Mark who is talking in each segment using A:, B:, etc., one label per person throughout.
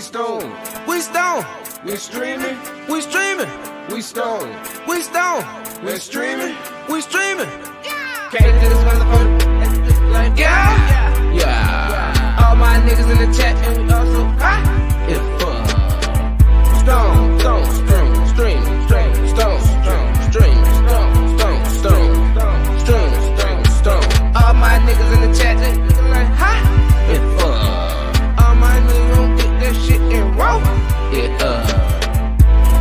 A: stone, we stone, we streaming, we streaming, we stone, we stone, we streaming, we streaming. Came to this motherfucker, like yeah, yeah. All my niggas in the chat and we also hot. It's fun. Stone, stone, stone, stream, stream, stone, stone, stream, stone, stone, stone, stone, stone, stone. All my niggas in the chat they looking like hot. It's fun. All my niggas gon' get that shit and roll.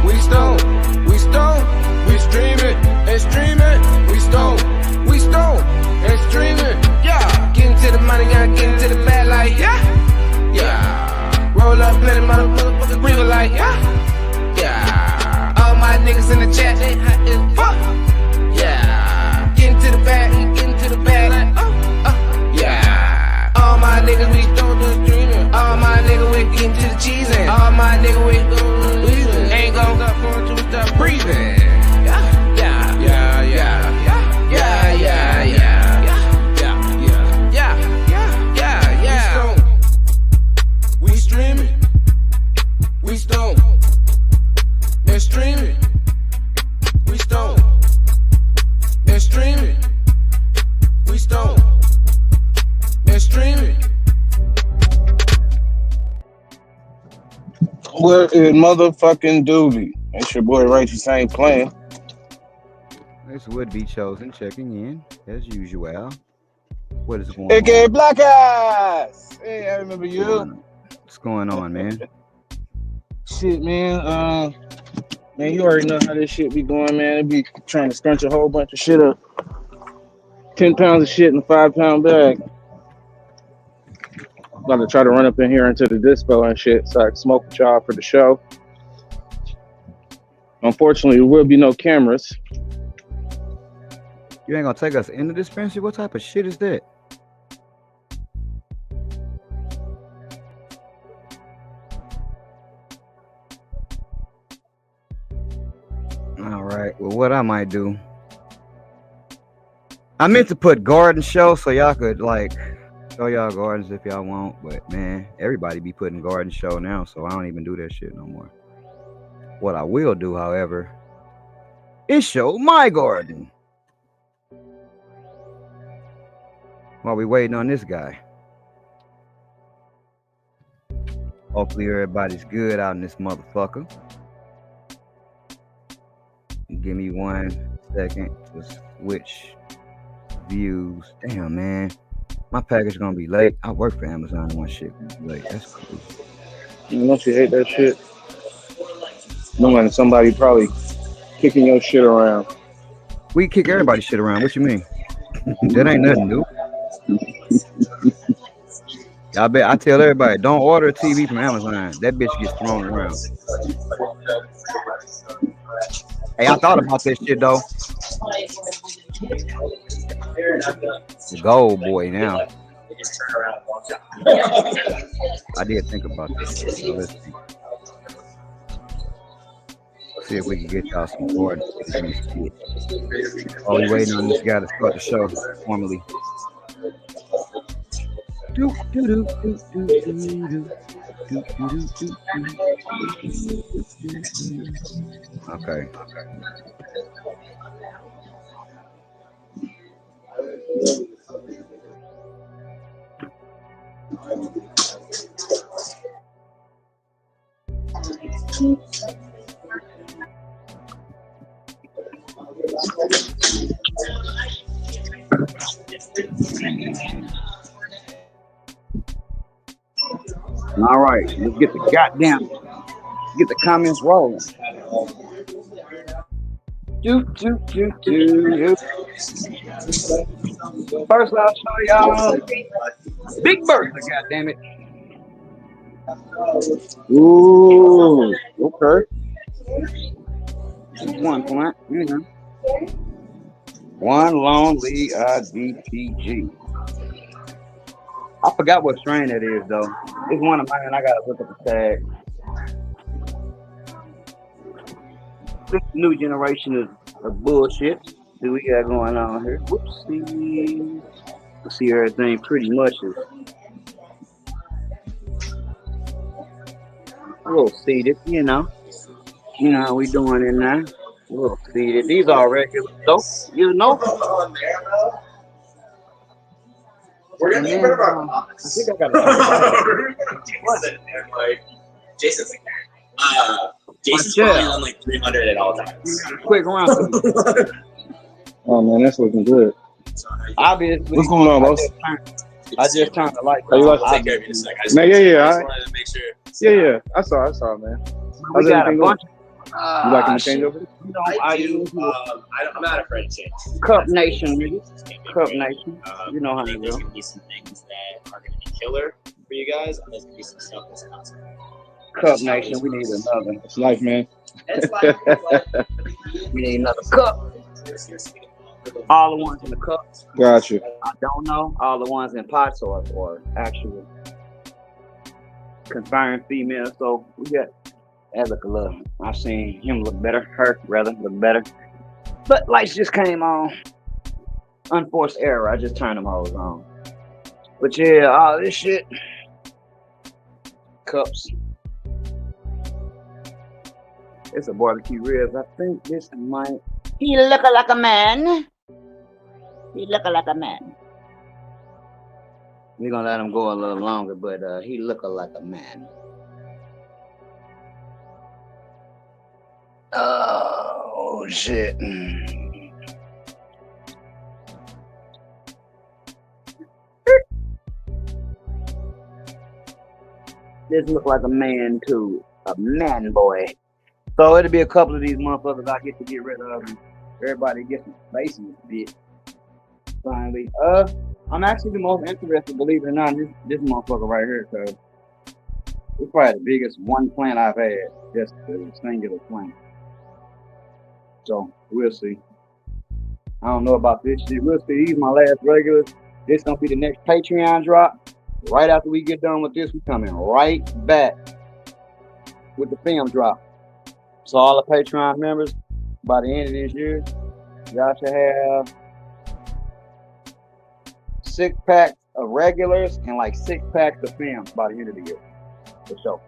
A: We stone, we stone, we streaming and streaming. We stone, we stone and streaming. Yeah, getting to the money, gotta get into the bag like yeah, yeah. Roll up, plenty motherfuckers breathing like yeah, yeah. All my niggas in the chat, they hot as fuck. Yeah, getting to the bag, getting to the bag like yeah. All my niggas we stone to streaming. All my niggas we getting to the cheese and all my niggas we ain't gon' stop going to stop breathing. Yeah, yeah, yeah, yeah, yeah, yeah, yeah, yeah, yeah, yeah, yeah. We streaming, we stone, and streaming, we stone, and streaming, we stone, and streaming.
B: What is motherfucking duty? It's your boy Righteous ain't playing.
C: This would be chosen checking in as usual. What is going
B: AKA
C: on?
B: Black Ass. Hey, I remember you.
C: What's going on, man?
B: Shit, man. Man, you already know how this shit be going, man. It be trying to scrunch a whole bunch of shit up. 10 pounds of shit in a 5-pound bag. About to try to run up in here into the dispo and shit so I can smoke with y'all for the show. Unfortunately, there will be no cameras.
C: You ain't gonna take us in the dispensary? What type of shit is that? All right. Well, what I might do, I meant to put garden show so y'all could like show y'all gardens if y'all want, but man, everybody be putting garden show now, so I don't even do that shit no more. What I will do, however, is show my garden while we waiting on this guy. Hopefully everybody's good out in this motherfucker. Give me 1 second to switch views. Damn, man. My package gonna be late. I work for Amazon and my shit gonna be late. That's cool.
B: Don't you hate that shit? Knowing somebody probably kicking your shit around.
C: We kick everybody's shit around. What you mean? That ain't nothing new. I tell everybody, don't order a TV from Amazon. That bitch gets thrown around. Hey, I thought about this shit though. The gold boy now. I did think about this. So let's see if we can get y'all some Gordon. Oh, we waiting on this guy to start the show formally. Okay. All right, let's get the comments rolling. First, I'll show y'all Big Bertha, goddammit.
B: Ooh, okay.
C: One plant, One lonely IDPG. I forgot what strain that is, though. It's one of mine. I gotta look at the tag. This new generation of bullshit that we got going on here. Whoopsie. Let's see, everything pretty much is A little seated, you know. You know how we doing in there. A little seated. These are regular, though. You know.
D: We're gonna
C: And
D: get
C: then
D: rid of our
C: I think
D: box.
C: I gotta turn it up.
D: Jason, like, Jason's like, Jason's
C: Michelle.
D: probably on like 300 at all times.
C: Quick run through.
B: Oh man, that's looking good.
C: Obviously,
B: What's going on, boss?
C: I just turned the lights
B: Are you
C: on.
B: like-
D: Take care of you in a sec. I just
B: Man,
D: wanted-
B: yeah,
D: I just
B: I-
D: wanted to make sure.
B: Yeah. I saw, man.
C: We
B: How's
C: got a
B: everything
C: bunch.
B: You liking the changeover?
C: You know,
D: I do. I'm not afraid to change.
C: Cup Nation, nigga. Cup Nation. You know how
D: I
C: to
D: think there's
C: go.
D: gonna be some things that are gonna be killer for you guys, and there's gonna be some stuff that's not. So
C: Cup Nation. We need another.
B: It's life, man.
D: it's like,
C: We need another cup. All the ones in the cups.
B: Gotcha.
C: I don't know. All the ones in pots or actual confirmed females. So we got that look a little. I've seen him look better. Her rather look better. But lights just came on. Unforced error. I just turned them hoes on. But yeah, all this shit. Cups. It's a barbecue ribs. I think this might. He look like a man. He look like a man. We're gonna let him go a little longer, but he look like a man. Oh shit. This look like a man too. A man boy. So it'll be a couple of these motherfuckers I get to get rid of. And everybody gets some space in this bitch. Finally. I'm actually the most interested, believe it or not, in this motherfucker right here, because it's probably the biggest one plant I've had. Just a singular plant. So we'll see. I don't know about this shit. We'll see. These my last regulars. This gonna be the next Patreon drop. Right after we get done with this, we coming right back with the film drop. So all the Patreon members, by the end of this year, y'all should have 6 packs of regulars and like 6 packs of films by the end of the year. For sure.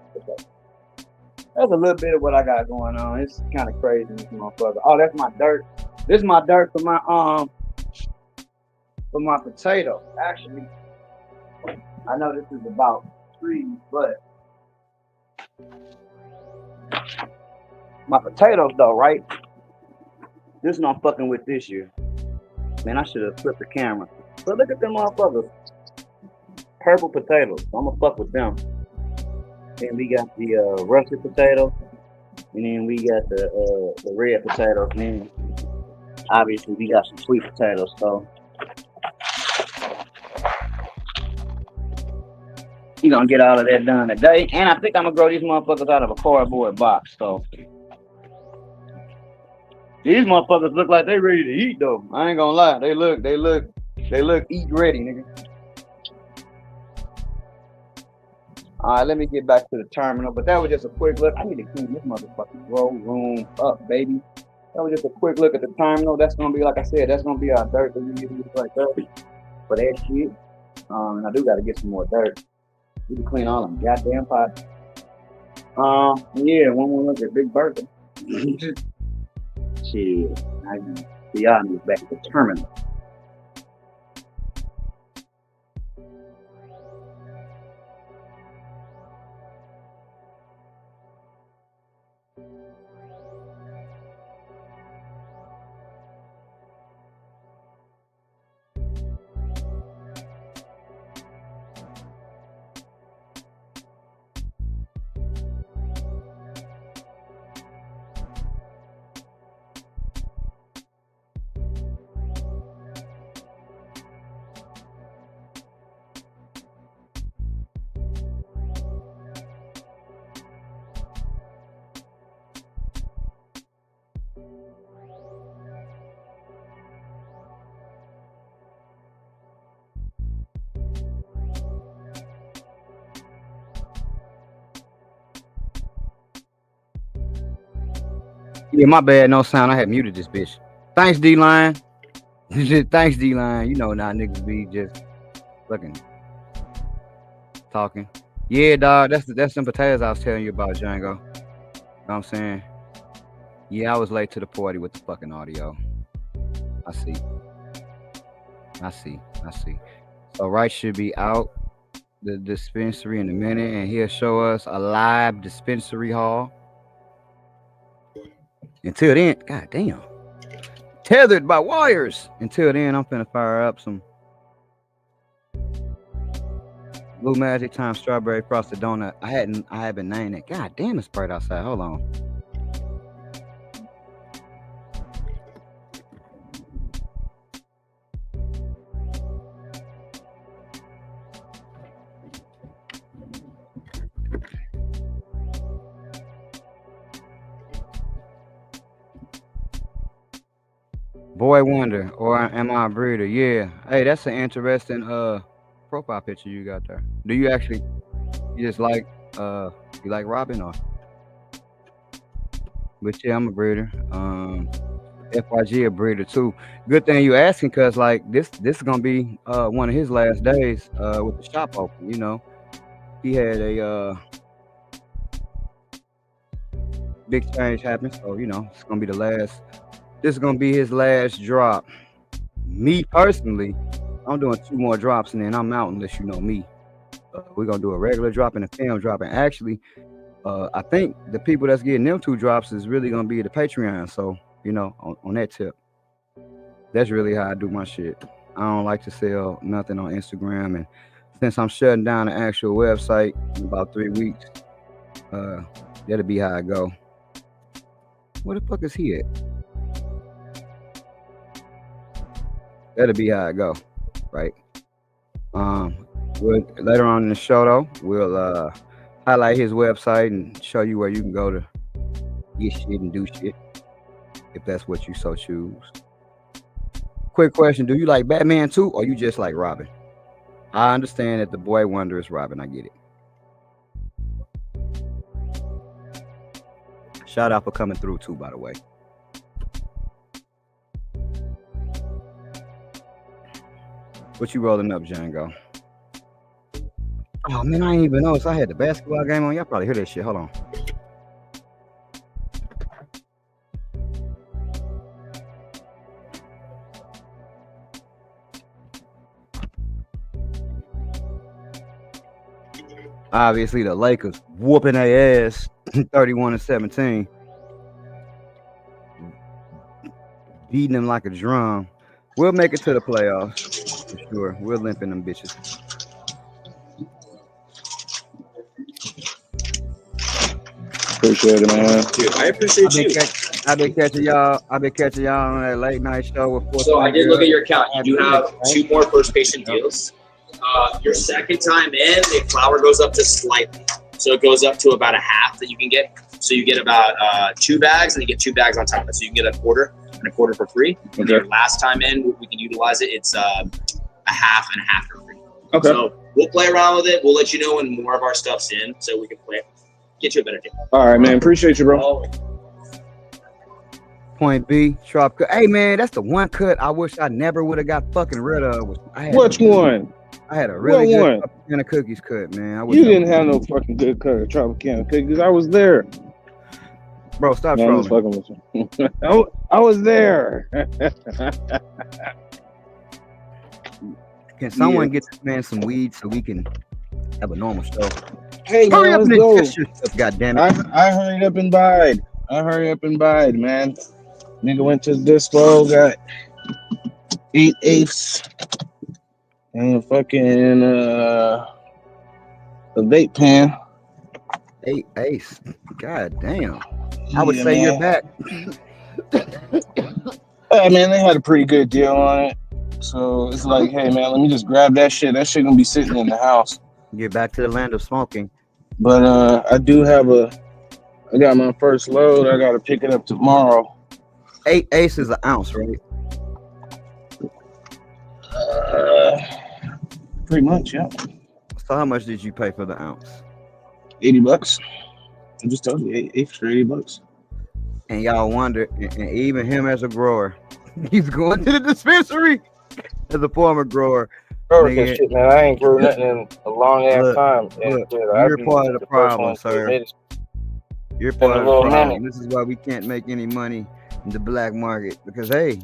C: That's a little bit of what I got going on. It's kind of crazy, this motherfucker. Oh, that's my dirt. This is my dirt for my potato. Actually, I know this is about trees, but my potatoes though, right? This is what I'm fucking with this year. Man, I should have flipped the camera. But look at them motherfuckers. Purple potatoes. I'm gonna fuck with them. Then we got the russet potato. And then we got the red potatoes. And then obviously we got some sweet potatoes. So you gonna get all of that done today. And I think I'm gonna grow these motherfuckers out of a cardboard box. So these motherfuckers look like they ready to eat though. I ain't gonna lie. They look eat ready, nigga. Alright, let me get back to the terminal. But that was just a quick look. I need to clean this motherfucking grow room up, baby. That was just a quick look at the terminal. That's gonna be, like I said, that's gonna be our dirt that we use right there for that shit. And I do gotta get some more dirt. We can clean all them goddamn pots. Yeah, one more look at Big Burger. Shit. I see y'all move back to the terminal. Yeah, my bad, no sound. I had muted this bitch. Thanks, D-Line. Thanks, D-Line. You know now niggas be just fucking talking. Yeah, dog. That's them potatoes I was telling you about, Django. You know what I'm saying? Yeah, I was late to the party with the fucking audio. I see. So Right should be out the dispensary in a minute, and he'll show us a live dispensary haul. Until then, god damn. Tethered by wires. Until then, I'm finna fire up some Blue Magic times strawberry frosted donut. I haven't named it. God damn, it's bright outside. Hold on. Boy Wonder, or am I a breeder? Yeah. Hey, that's an interesting profile picture you got there. Do you actually you just like you like Robin or? But yeah, I'm a breeder. FYG a breeder too. Good thing you asking, cause like this is gonna be one of his last days with the shop open. You know, he had a big change happen, so you know it's gonna be the last. This is gonna be his last drop. Me personally, I'm doing 2 more drops and then I'm out unless you know me. We're gonna do a regular drop and a film drop. And actually, I think the people that's getting them 2 drops is really gonna be the Patreon. So, you know, on that tip, that's really how I do my shit. I don't like to sell nothing on Instagram. And since I'm shutting down the actual website in about 3 weeks, that'll be how I go. Where the fuck is he at? That'll be how I go, right? We'll, later on in the show, though, we'll highlight his website and show you where you can go to get shit and do shit, if that's what you so choose. Quick question: do you like Batman too, or you just like Robin? I understand that the Boy Wonder is Robin. I get it. Shout out for coming through too, by the way. What you rolling up, Django? Oh man, I ain't even noticed I had the basketball game on. Y'all probably hear that shit. Hold on. Obviously, the Lakers whooping their ass 31-17. Beating them like a drum. We'll make it to the playoffs for sure. We're limping them bitches.
B: Appreciate it, man.
D: Dude, I appreciate you.
C: I've been catching y'all on that late night show with 4.
D: So I did look at your account. You do have 2 more first patient deals. Your second time in, the flour goes up just slightly. So it goes up to about a half that you can get. So you get about 2 bags, and you get 2 bags on top of it. So you can get a quarter and a quarter for free. Okay. And your last time in, we can utilize it. It's a half and a half for free. Okay. So we'll play around with it. We'll let you know when more of our stuff's in, so we can play. Get you a better deal.
B: All right, man. Appreciate you, bro.
C: Point B, sharp cut. Hey, man, that's the one cut I wish I never would have got fucking rid of.
B: Which one?
C: I had a really good Tropicana cookies cut, man.
B: You didn't have no fucking good cut of Tropicana cookies. I was there.
C: Bro, stop
B: no,
C: trolling.
B: Fucking with you. I was there.
C: Can someone get this man some weed so we can have a normal show?
B: Hey, man, let's go.
C: God damn it.
B: I hurried up and buyed. Man. Nigga went to the dispo, got 8 eighths and fucking a vape pen.
C: 8 eighths. God damn. I would say you're back.
B: Hey, man, they had a pretty good deal on it. So it's like, hey, man, let me just grab that shit. That shit gonna be sitting in the house.
C: Get back to the land of smoking.
B: But I got my first load. I gotta pick it up tomorrow.
C: 8 eighths is an ounce, right?
B: Pretty much, yeah.
C: So how much did you pay for the ounce?
B: $80. I just told you, 8 eighths for $80.
C: And y'all wonder, and even him as a grower, he's going to the dispensary as a former grower.
B: Hurricane
C: Nigga,
B: shit, man. I ain't grew nothing in a long ass
C: look,
B: time. And
C: look,
B: shit,
C: you're
B: I'd be
C: part of the
B: the first
C: problem,
B: one to
C: sir.
B: admit it.
C: You're
B: Been
C: part
B: a
C: of the
B: little
C: problem.
B: minute.
C: This is why we can't make any money in the black market because hey,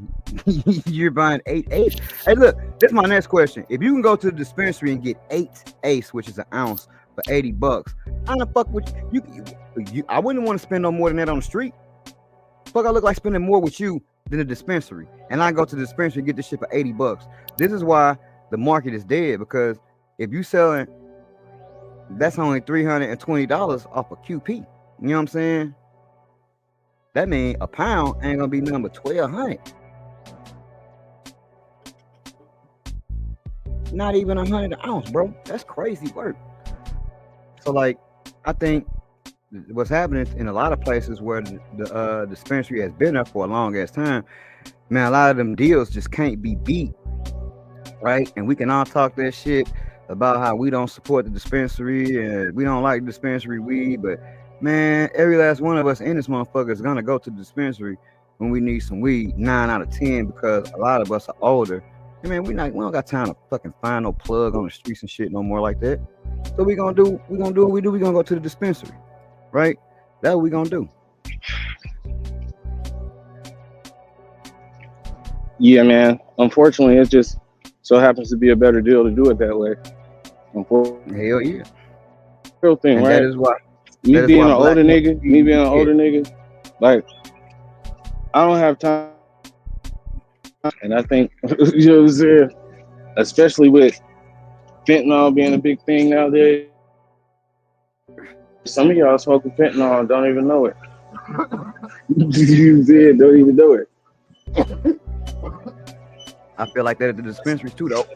C: you're buying 8 Ace. Hey, look, this is my next question. If you can go to the dispensary and get 8 Ace, which is an ounce, for $80, how the fuck would you? I wouldn't want to spend no more than that on the street. Fuck, I look like spending more with you than the dispensary, and I go to the dispensary and get this shit for $80. This is why the market is dead because if you selling, that's only $320 off a QP. You know what I'm saying? That means a pound ain't gonna be nothing but $1,200. Not even $100 an ounce, bro. That's crazy work. So, like, I think what's happening in a lot of places where the dispensary has been there for a long ass time, man, a lot of them deals just can't be beat, right? And we can all talk that shit about how we don't support the dispensary and we don't like dispensary weed, but man, every last one of us in this motherfucker is gonna go to the dispensary when we need some weed 9 out of 10 because a lot of us are older. I mean, we don't got time to fucking find no plug on the streets and shit no more like that. So we gonna do what we do. We gonna go to the dispensary, right? That's what we gonna do.
B: Yeah, man. Unfortunately, it just so happens to be a better deal to do it that way.
C: Hell yeah.
B: Real thing,
C: And
B: right?
C: that is why.
B: Me being an older nigga, like I don't have time, and I think you know what I'm saying, especially with fentanyl being a big thing nowadays. Some of y'all smoking fentanyl and don't even know it. You said don't even know it.
C: I feel like that at the dispensaries too, though.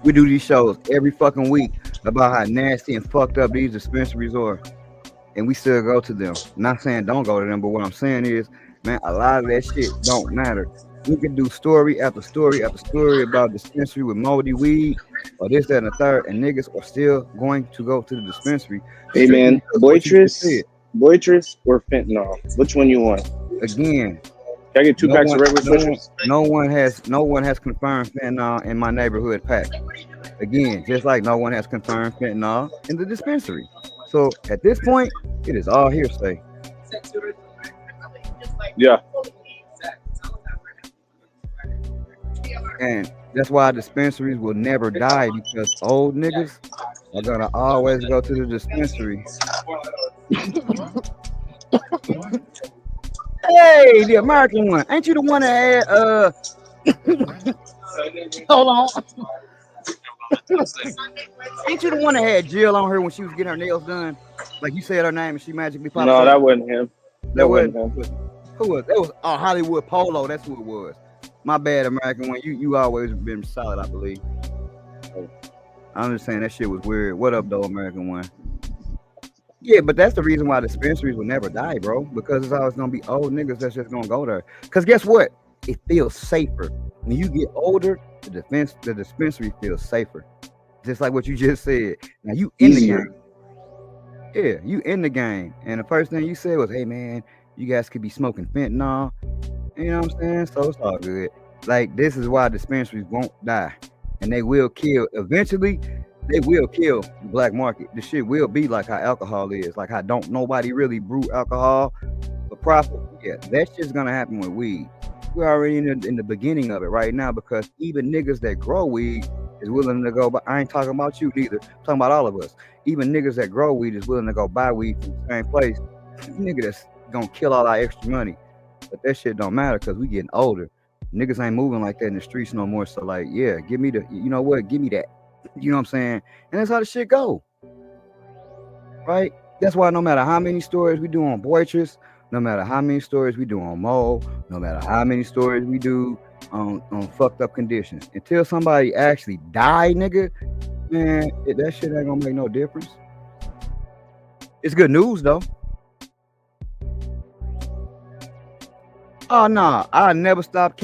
C: We do these shows every fucking week about how nasty and fucked up these dispensaries are, and we still go to them. Not saying don't go to them, but what I'm saying is, man, a lot of that shit don't matter. We can do story after story after story about dispensary with moldy weed or this, that, and the third, and niggas are still going to go to the dispensary.
B: Hey man, Boitress or fentanyl? Which one you want?
C: Again,
B: can I get 2 packs of regular switchers?
C: No one has confirmed fentanyl in my neighborhood pack. Again, just like no one has confirmed fentanyl in the dispensary. So at this point, it is all hearsay.
B: Yeah.
C: And that's why dispensaries will never die because old niggas are gonna always go to the dispensary. Hey, the American one. Ain't you the one that had hold on. Ain't you the one that had Jill on her when she was getting her nails done? Like you said her name and she magically popped up?
B: No, that wasn't him. That wasn't him.
C: Who was? That was Hollywood Polo. That's who it was. My bad, American one. You always been solid, I believe. I'm just saying that shit was weird. What up, though, American one? Yeah, but that's the reason why dispensaries will never die, bro. Because it's always gonna be old niggas that's just gonna go there. Because guess what? It feels safer. When you get older, the dispensary feels safer. Just like what you just said. Now you in the game. Yeah, you in the game. And the first thing you said was, hey man, you guys could be smoking fentanyl. You know what I'm saying? So it's all good. Like, this is why dispensaries won't die. And they will kill. Eventually, they will kill the black market. The shit will be like how alcohol is. Like how don't nobody really brew alcohol for profit. Yeah, that shit's gonna happen with weed. We're already in the beginning of it right now because even niggas that grow weed is willing to go. But I ain't talking about you either. I'm talking about all of us. Even niggas that grow weed is willing to go buy weed from the same place. Nigga that's gonna kill all our extra money. But that shit don't matter because we getting older. Niggas ain't moving like that in the streets no more. So like, yeah, give me the, you know what? Give me that. You know what I'm saying? And that's how the shit go. Right? That's why no matter how many stories we do on Boitress, no matter how many stories we do on Mo, no matter how many stories we do on fucked up conditions, until somebody actually die, nigga, man, that shit ain't gonna make no difference. It's good news though. Oh no, I never stop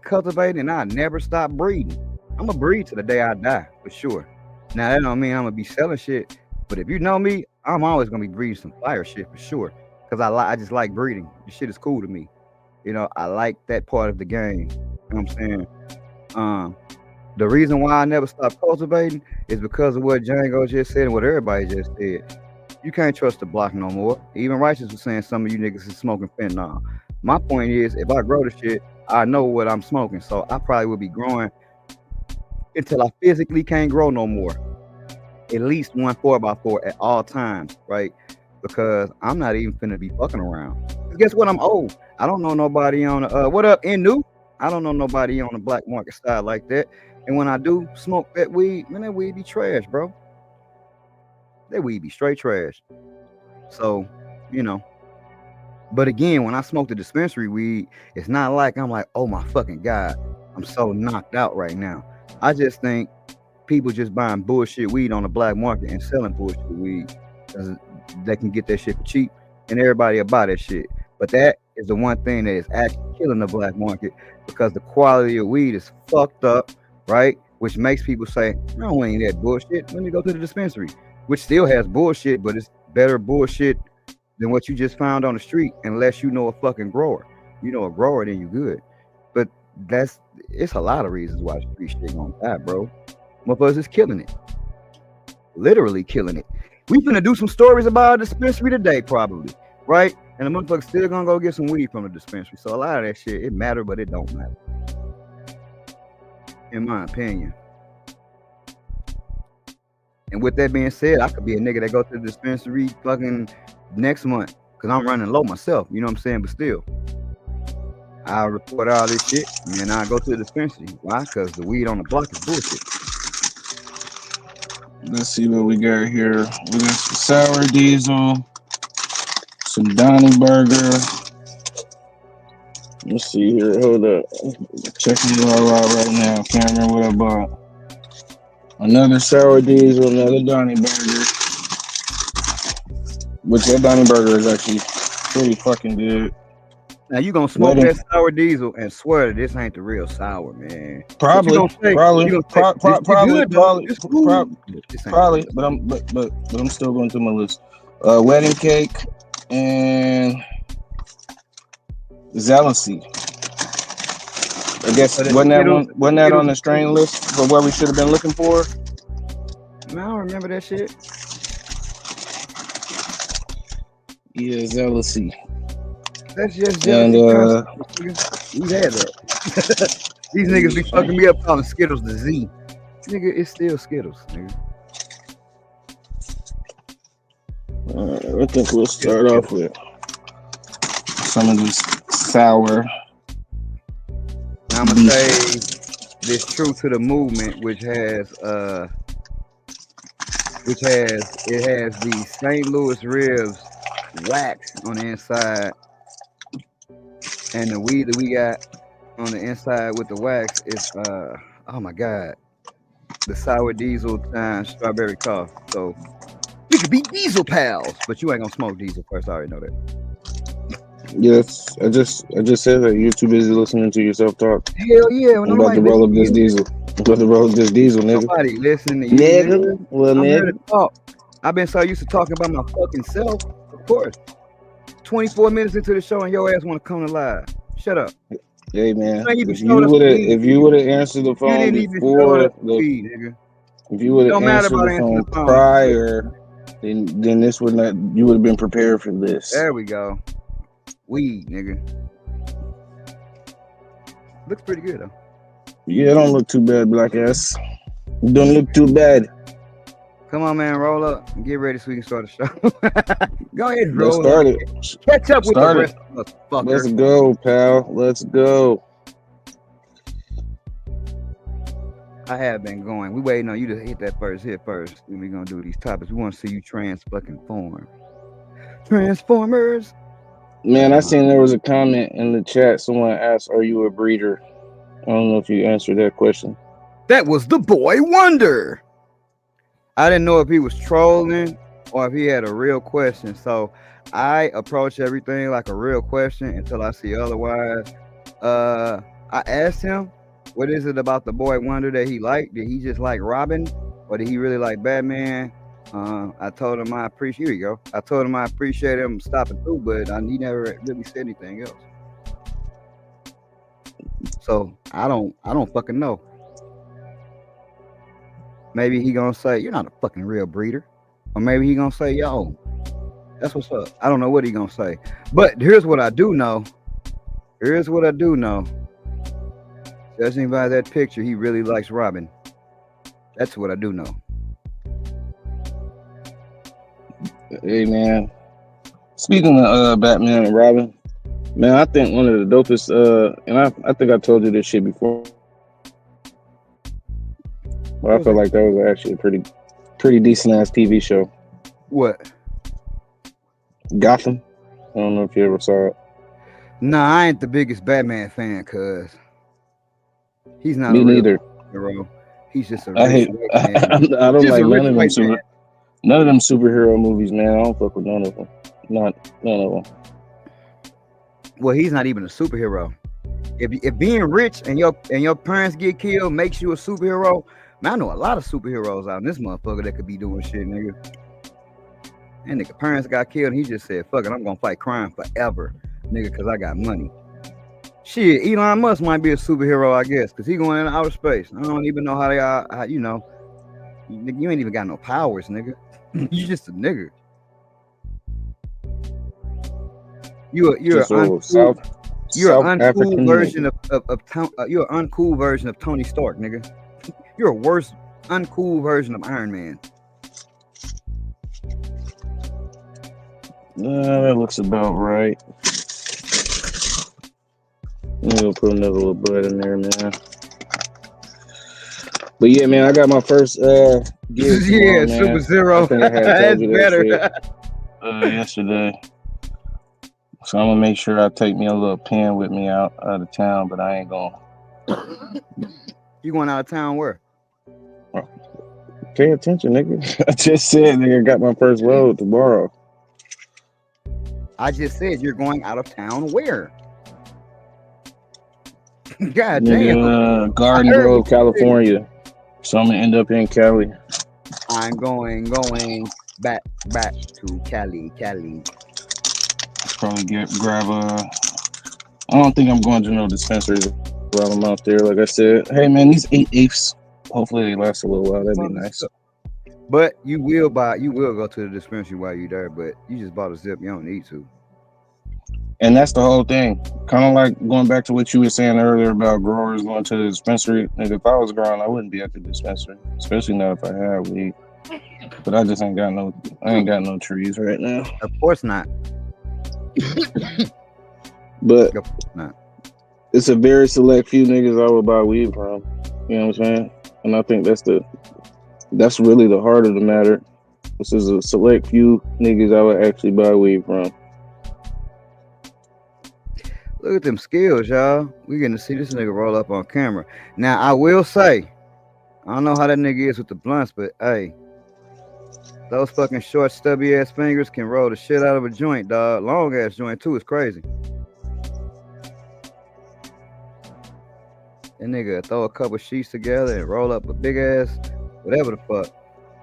C: cultivating and I never stop breeding. I'm gonna breed to the day I die for sure. Now that don't mean I'm gonna be selling shit, but if you know me, I'm always gonna be breeding some fire shit for sure. Cause I just like breeding. This shit is cool to me. You know, I like that part of the game. You know what I'm saying? The reason why I never stopped cultivating is because of what Django just said and what everybody just said. You can't trust the block no more. Even Righteous was saying some of you niggas is smoking fentanyl. My point is, if I grow the shit, I know what I'm smoking. So I probably will be growing until I physically can't grow no more. At least 1 4x4 at all times, right? Because I'm not even finna be fucking around. Guess what? I'm old. I don't know nobody on the what up, Inu? I don't know nobody on the black market side like that. And when I do smoke that weed, man, that weed be trash, bro. That weed be straight trash. So, you know. But again, when I smoke the dispensary weed, it's not like I'm like, oh my fucking God, I'm so knocked out right now. I just think people just buying bullshit weed on the black market and selling bullshit weed because they can get that shit for cheap and everybody will buy that shit. But that is the one thing that is actually killing the black market because the quality of weed is fucked up, right? Which makes people say, I don't want any of that bullshit. Let me go to the dispensary, which still has bullshit, but it's better bullshit than what you just found on the street, unless you know a fucking grower. You know a grower, then you good. But it's a lot of reasons why street shit gonna die, bro. Motherfuckers is killing it. Literally killing it. We finna do some stories about a dispensary today, probably, right? And the motherfuckers still gonna go get some weed from the dispensary. So a lot of that shit, it matter, but it don't matter. In my opinion. And with that being said, I could be a nigga that go to the dispensary fucking next month because I'm running low myself, you know what I'm saying? But still, I report all this shit and I go to the dispensary. Why? Because the weed on the block is bullshit.
B: Let's see what we got here. We got some sour diesel, some Donnie Burger. Let's see here. Hold up. Checking it all out right now. Can't remember what I bought. Another sour diesel, another Donnie Burger. Which that Donnie Burger is actually pretty fucking good.
C: Now you gonna smoke that sour diesel and swear that this ain't the real sour, man.
B: Probably. But I'm still going through my list. Wedding cake and Zealousy. I guess wasn't that on the strain list for what we should have been looking for?
C: Man, I don't remember that shit.
B: Yeah, Zealousy.
C: That's just jealousy. We had that. These niggas be fucking me up calling Skittles the Z. Nigga, it's still Skittles, nigga.
B: I think we'll start off with some of this sour.
C: I'm gonna say this true to the movement, which has the St. Louis ribs wax on the inside, and the weed that we got on the inside with the wax is oh my God, the sour diesel times strawberry cough. So we could be diesel pals, but you ain't gonna smoke diesel first. I already know that.
B: Yes, I just said that you're too busy listening to yourself talk.
C: Hell yeah,
B: I'm about to roll up this diesel. I'm about to roll up this diesel, nigga.
C: Nobody listening to you,
B: nigga. Well,
C: I'm
B: nigga.
C: here to talk. I've been so used to talking about my fucking self. Of course. 24 minutes into the show and your ass want to come to live. Shut up.
B: Hey man, if you would have answered the phone before if you would have answered the phone prior, then this would not. You would have been prepared for this.
C: There we go. Weed, nigga. Looks pretty good though.
B: Yeah, don't look too bad, black ass. Don't look too bad.
C: Come on, man, roll up and get ready so we can start the show. Go ahead, roll.
B: Let's start it.
C: Catch up with the rest of us, fucker.
B: Let's go, pal. Let's go.
C: I have been going. We waiting on you to hit that first hit first. Then we gonna do these topics. We want to see you form. Transformers.
B: Man, I seen there was a comment in the chat. Someone asked, "Are you a breeder?" I don't know if you answered that question.
C: That was the boy Wonder. I didn't know if he was trolling or if he had a real question. So I approach everything like a real question until I see otherwise. I asked him, what is it about the boy Wonder that he liked? Did he just like Robin or did he really like Batman? I told him I appreciate him stopping through, but he never really said anything else. So I don't fucking know. Maybe he gonna say you're not a fucking real breeder, or maybe he gonna say yo, that's what's up. I don't know what he gonna say, but here's what I do know. Judging by that picture, he really likes Robin. That's what I do know.
B: Hey man, speaking of Batman and Robin, man, I think one of the dopest. And I think I told you this shit before, but I feel like that was actually a pretty decent ass TV show.
C: What?
B: Gotham. I don't know if you ever saw it.
C: Nah, I ain't the biggest Batman fan, cuz he's not
B: Me
C: a real
B: neither.
C: hero. He's just a
B: I hate.
C: rich
B: I
C: white man.
B: don't
C: Just
B: like
C: a rich
B: none of them
C: white man.
B: none of them superhero movies, man. I don't fuck with none of them. None of them.
C: Well, he's not even a superhero. If being rich and your parents get killed makes you a superhero, man, I know a lot of superheroes out in this motherfucker that could be doing shit, nigga. And nigga, parents got killed, and he just said, "Fuck it, I'm gonna fight crime forever, nigga, because I got money." Shit, Elon Musk might be a superhero, I guess, because he going into outer space. I don't even know how they are. How, you know, you ain't even got no powers, nigga. You just a nigga. You're an uncool version you're an uncool version of Tony Stark, nigga. You're a worse uncool version of Iron Man.
B: That looks about right. I'm gonna put another little bud in there, man. But yeah, man, I got my first gig
C: Yeah,
B: tomorrow, man.
C: Sub-Zero.
B: I think I had
C: That's
B: told you that
C: better.
B: shit, yesterday. So I'm gonna make sure I take me a little pen with me out of town, but I ain't going.
C: You going out of town where?
B: Pay attention, nigga. I just said, nigga, I got my first load tomorrow.
C: I just said you're going out of town where? God damn.
B: Nigga, Garden Grove, California. So I'm gonna end up in Cali.
C: I'm going back to Cali.
B: Probably grab a. I don't think I'm going to no dispensaries while I'm out there. Like I said, hey man, these 8/8ths. Hopefully they last a little while. That'd be nice.
C: But you will go to the dispensary while you're there. But you just bought a zip. You don't need to.
B: And that's the whole thing. Kind of like going back to what you were saying earlier about growers going to the dispensary. And if I was growing, I wouldn't be at the dispensary, especially not if I had weed. But I just ain't got no trees right now.
C: Of course not.
B: But
C: Of course not.
B: it's a very select few niggas I would buy weed from. You know what I'm saying? And I think that's really the heart of the matter. This is a select few niggas I would actually buy weed from.
C: Look at them skills, y'all. We getting to see this nigga roll up on camera. Now, I will say, I don't know how that nigga is with the blunts, but hey, those fucking short, stubby ass fingers can roll the shit out of a joint, dog. Long ass joint too is crazy. That nigga throw a couple sheets together and roll up a big ass, whatever the fuck.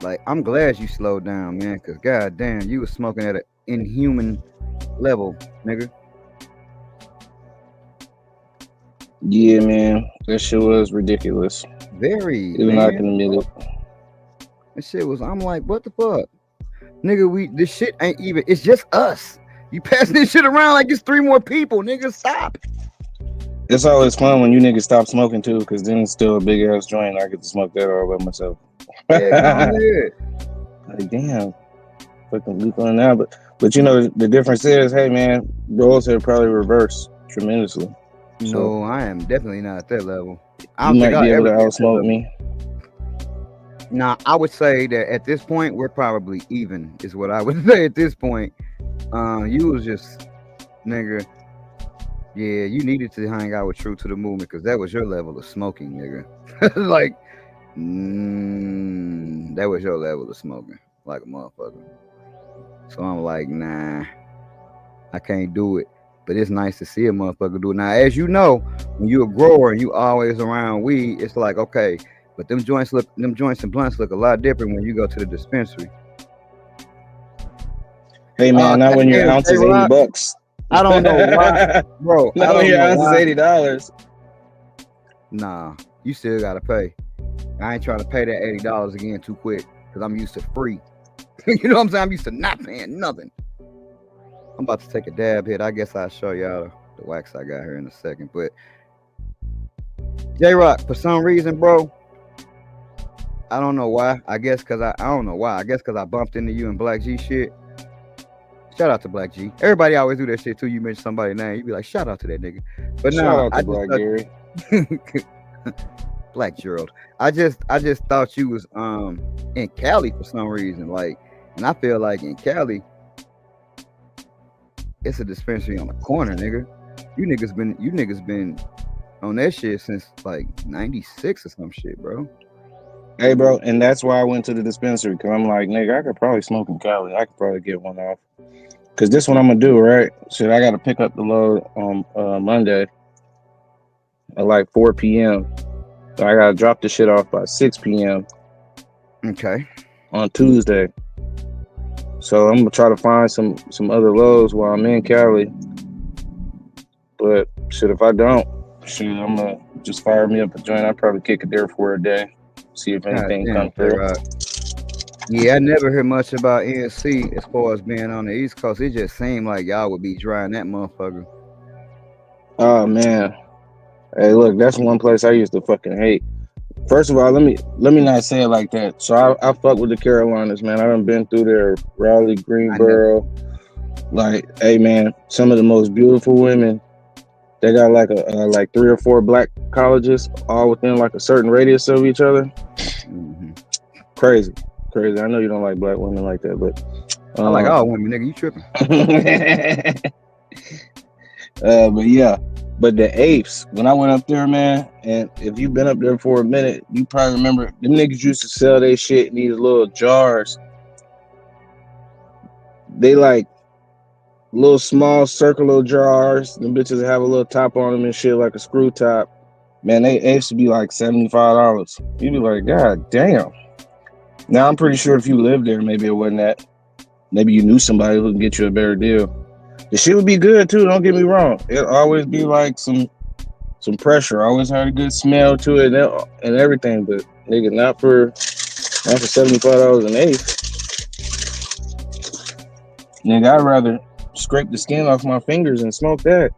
C: Like, I'm glad you slowed down, man, because goddamn, you was smoking at an inhuman level, nigga.
B: Yeah, man. That shit was ridiculous.
C: Very.
B: Even I can admit it.
C: That shit was, I'm like, what the fuck? Nigga, this shit ain't even, it's just us. You pass this shit around like it's 3 more people, nigga, stop.
B: It's always fun when you niggas stop smoking too, because then it's still a big ass joint. I get to smoke that all by myself.
C: Yeah, go ahead.
B: Like, damn. Fucking weak on that. But you know, the difference is, hey man, roles have probably reversed tremendously.
C: No, I am definitely not at that level. I
B: You
C: don't
B: might
C: think
B: be
C: I'll
B: able to
C: ever get
B: outsmoke
C: that
B: me.
C: Nah, I would say that at this point, we're probably even, is what I would say at this point. You was just, nigga, yeah, you needed to hang out with True to the Movement because that was your level of smoking, nigga. Like, that was your level of smoking, like a motherfucker. So I'm like, nah, I can't do it. But it's nice to see a motherfucker do it. Now, as you know, when you're a grower and you always around weed, it's like, okay, but them joints and blunts look a lot different when you go to the dispensary.
B: Hey man, not when your ounce is $80.
C: I don't know why, bro.
B: Not when your ounce is $80.
C: Nah, you still gotta pay. I ain't trying to pay that $80 again too quick because I'm used to free. You know what I'm saying? I'm used to not paying nothing. I'm about to take a dab hit. I guess I'll show y'all the wax I got here in a second. But J-Rock, for some reason, bro, I don't know why. I guess because I don't know why. I guess because I bumped into you and Black G shit. Shout out to Black G. Everybody always do that shit too. You mention somebody's name, you be like, shout out to that nigga. But
B: Shout
C: no,
B: out to Black Gary.
C: Black Gerald. I just thought you was in Cali for some reason. Like, and I feel like in Cali, it's a dispensary on the corner, nigga. You niggas been on that shit since like 96 or some shit, bro.
B: Hey, bro, and that's why I went to the dispensary, because I'm like, nigga, I could probably smoke in Cali. I could probably get one off. Because this one I'm going to do, right? Shit, I got to pick up the load on Monday at like 4 p.m. So I got to drop the shit off by 6 p.m.
C: Okay.
B: on Tuesday. So I'm going to try to find some other loads while I'm in Cali. But shit, if I don't, shit, I'm going to just fire me up a joint. I'll probably kick it there for a day. See if anything comes through.
C: Yeah, I never heard much about NC as far as being on the East Coast. It just seemed like y'all would be drying that motherfucker.
B: Oh man. Hey, look, that's one place I used to fucking hate. First of all, let me not say it like that. So I fuck with the Carolinas, man. I done been through there, Raleigh, Greensboro. Like, hey man, some of the most beautiful women. They got like like 3 or 4 black colleges, all within like a certain radius of each other.
C: Mm-hmm.
B: Crazy. I know you don't like black women like that, but
C: I like all women, nigga. You tripping?
B: But yeah, but the apes, when I went up there, man, and if you've been up there for a minute, you probably remember them niggas used to sell their shit in these little jars. They like little small circular jars. Them bitches have a little top on them and shit, like a screw top. Man, they used to be like $75. You'd be like, God damn. Now I'm pretty sure if you lived there, maybe it wasn't that. Maybe you knew somebody who can get you a better deal. The shit would be good too, don't get me wrong. It'll always be like some pressure. Always had a good smell to it and everything, but nigga, not for $75 an eighth. Nigga, I'd rather scrape the skin off my fingers and smoke that.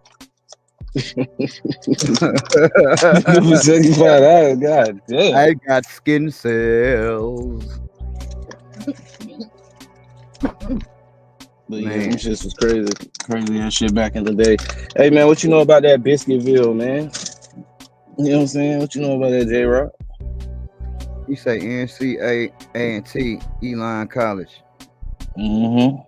B: $75, god damn.
C: I got skin cells.
B: But yeah, this shit was crazy ass shit back in the day. Hey man, what you know about that Biscuitville, man? You know what I'm saying? What you know about that, J-Rock?
C: You say NC A&T, Elon College.
B: Mm-hmm.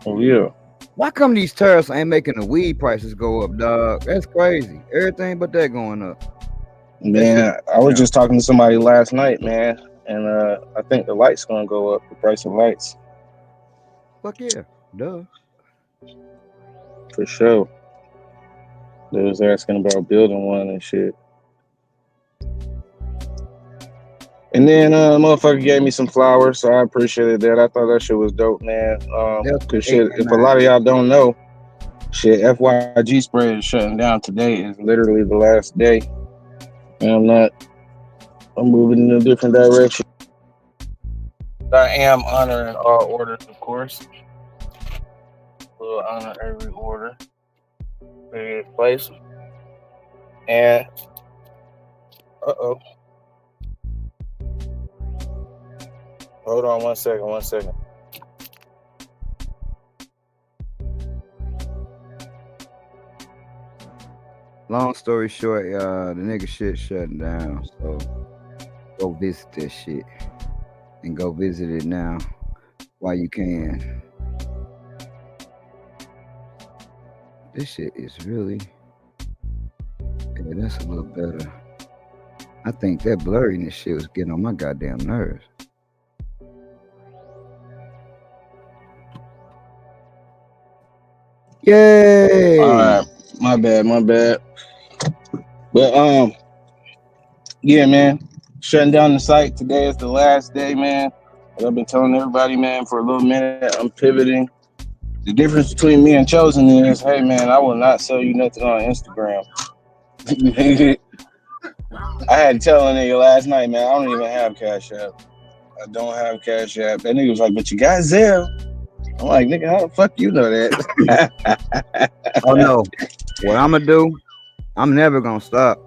B: Oh yeah.
C: Why come these tariffs ain't making the weed prices go up, dog? That's crazy. Everything but that going up.
B: Man, I was just talking to somebody last night, man, and I think the light's gonna go up, the price of lights.
C: Fuck yeah. Duh.
B: For sure. They was asking about building one and shit. And then motherfucker gave me some flowers, so I appreciated that. I thought that shit was dope, man. Cause shit, if a lot of y'all don't know, shit, FYG Spray is shutting down today. Is literally the last day. And I'm moving in a different direction. I am honoring all orders, of course. We'll honor every order. Various place. And hold on one second.
C: Long story short, the nigga shit shutting down. So go visit this shit. And go visit it now while you can. This shit is really... Yeah, that's a little better. I think that blurriness shit was getting on my goddamn nerves. Yay!
B: All right, my bad. But yeah, man, shutting down the site today is the last day, man. Like I've been telling everybody, man, for a little minute, I'm pivoting The difference between me and Chosen is, hey man, I will not sell you nothing on Instagram. I had to tell a nigga last night, man, I don't even have Cash App. I don't have Cash App. That nigga was like, but you got Zelle. I'm like, nigga, how the fuck you know that?
C: Oh no, what I'm gonna do? I'm never gonna stop.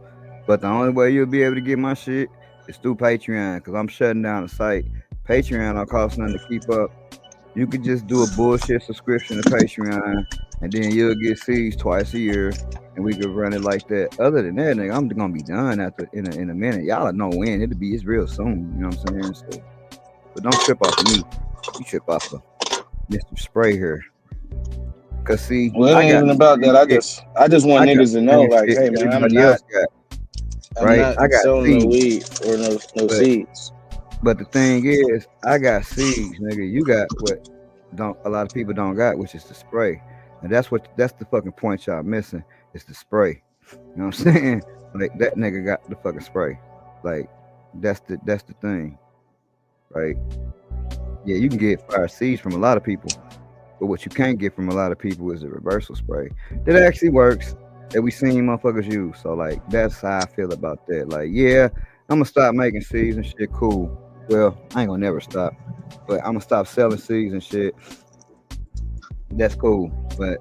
C: But the only way you'll be able to get my shit is through Patreon, because I'm shutting down the site. Patreon don't cost nothing to keep up. You could just do a bullshit subscription to Patreon, and then you'll get seeds twice a year, and we could run it like that. Other than that, nigga, I'm gonna be done after in a minute. Y'all know when it's real soon. You know what I'm saying? So, but don't trip off of me. You trip off of Mr. Spray here. Cause see,
B: well, it ain't even about that. I just want niggas to know, like, hey man, I'm not selling no weed or no seeds.
C: But the thing is, I got seeds, nigga. You got what a lot of people don't got, which is the spray. And that's the fucking point y'all missing. It's the spray. You know what I'm saying? Like that nigga got the fucking spray. Like that's the thing. Right? Yeah, you can get fire seeds from a lot of people. But what you can't get from a lot of people is a reversal spray that actually works, that we seen motherfuckers use. So like that's how I feel about that. Like, yeah, I'm gonna stop making seeds and shit. Cool. Well, I ain't gonna never stop, but I'm gonna stop selling seeds and shit. That's cool, but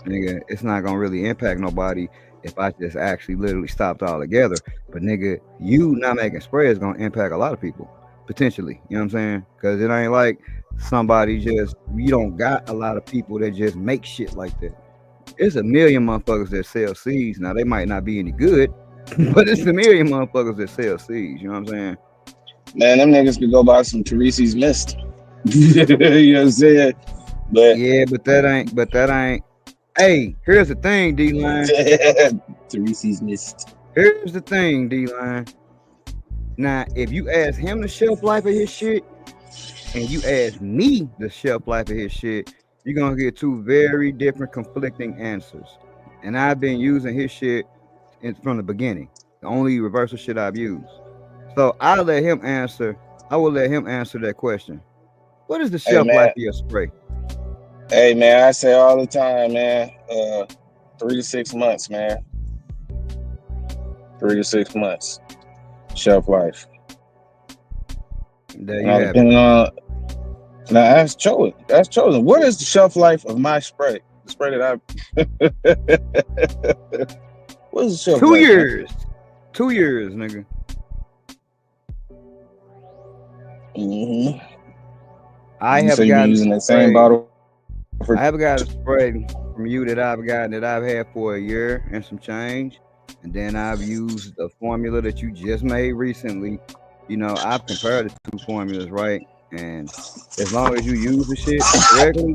C: nigga, it's not gonna really impact nobody if I just actually literally stopped altogether. But nigga, you not making spray is gonna impact a lot of people potentially. You know what I'm saying? Because it ain't like somebody you don't got a lot of people that just make shit like that. It's a million motherfuckers that sell seeds. Now they might not be any good, but it's a million motherfuckers that sell seeds. You know what I'm saying?
B: Man, them niggas could go buy some Teresa's Mist. You know what I'm saying? But
C: yeah, but that ain't. Hey, here's the thing, D-Line.
B: Teresa's Mist.
C: Here's the thing, D-Line. Now, if you ask him the shelf life of his shit, and you ask me the shelf life of his shit, you're gonna get two very different, conflicting answers. And I've been using his shit from the beginning. The only reversal shit I've used. So I will let him answer that question. What is the shelf life of your spray?
B: Hey man, I say all the time, man. 3 to 6 months, man. 3 to 6 months shelf life.
C: There you have it.
B: Now that's chosen. What is the shelf life of my spray? The spray that what is the shelf
C: 2
B: life?
C: years. Man? 2 years, nigga.
B: Mm-hmm.
C: I have
B: gotten using that same bottle.
C: I have got a spray from you that I've had for a year and some change, and then I've used the formula that you just made recently. You know, I've compared the two formulas, right? And as long as you use the shit correctly,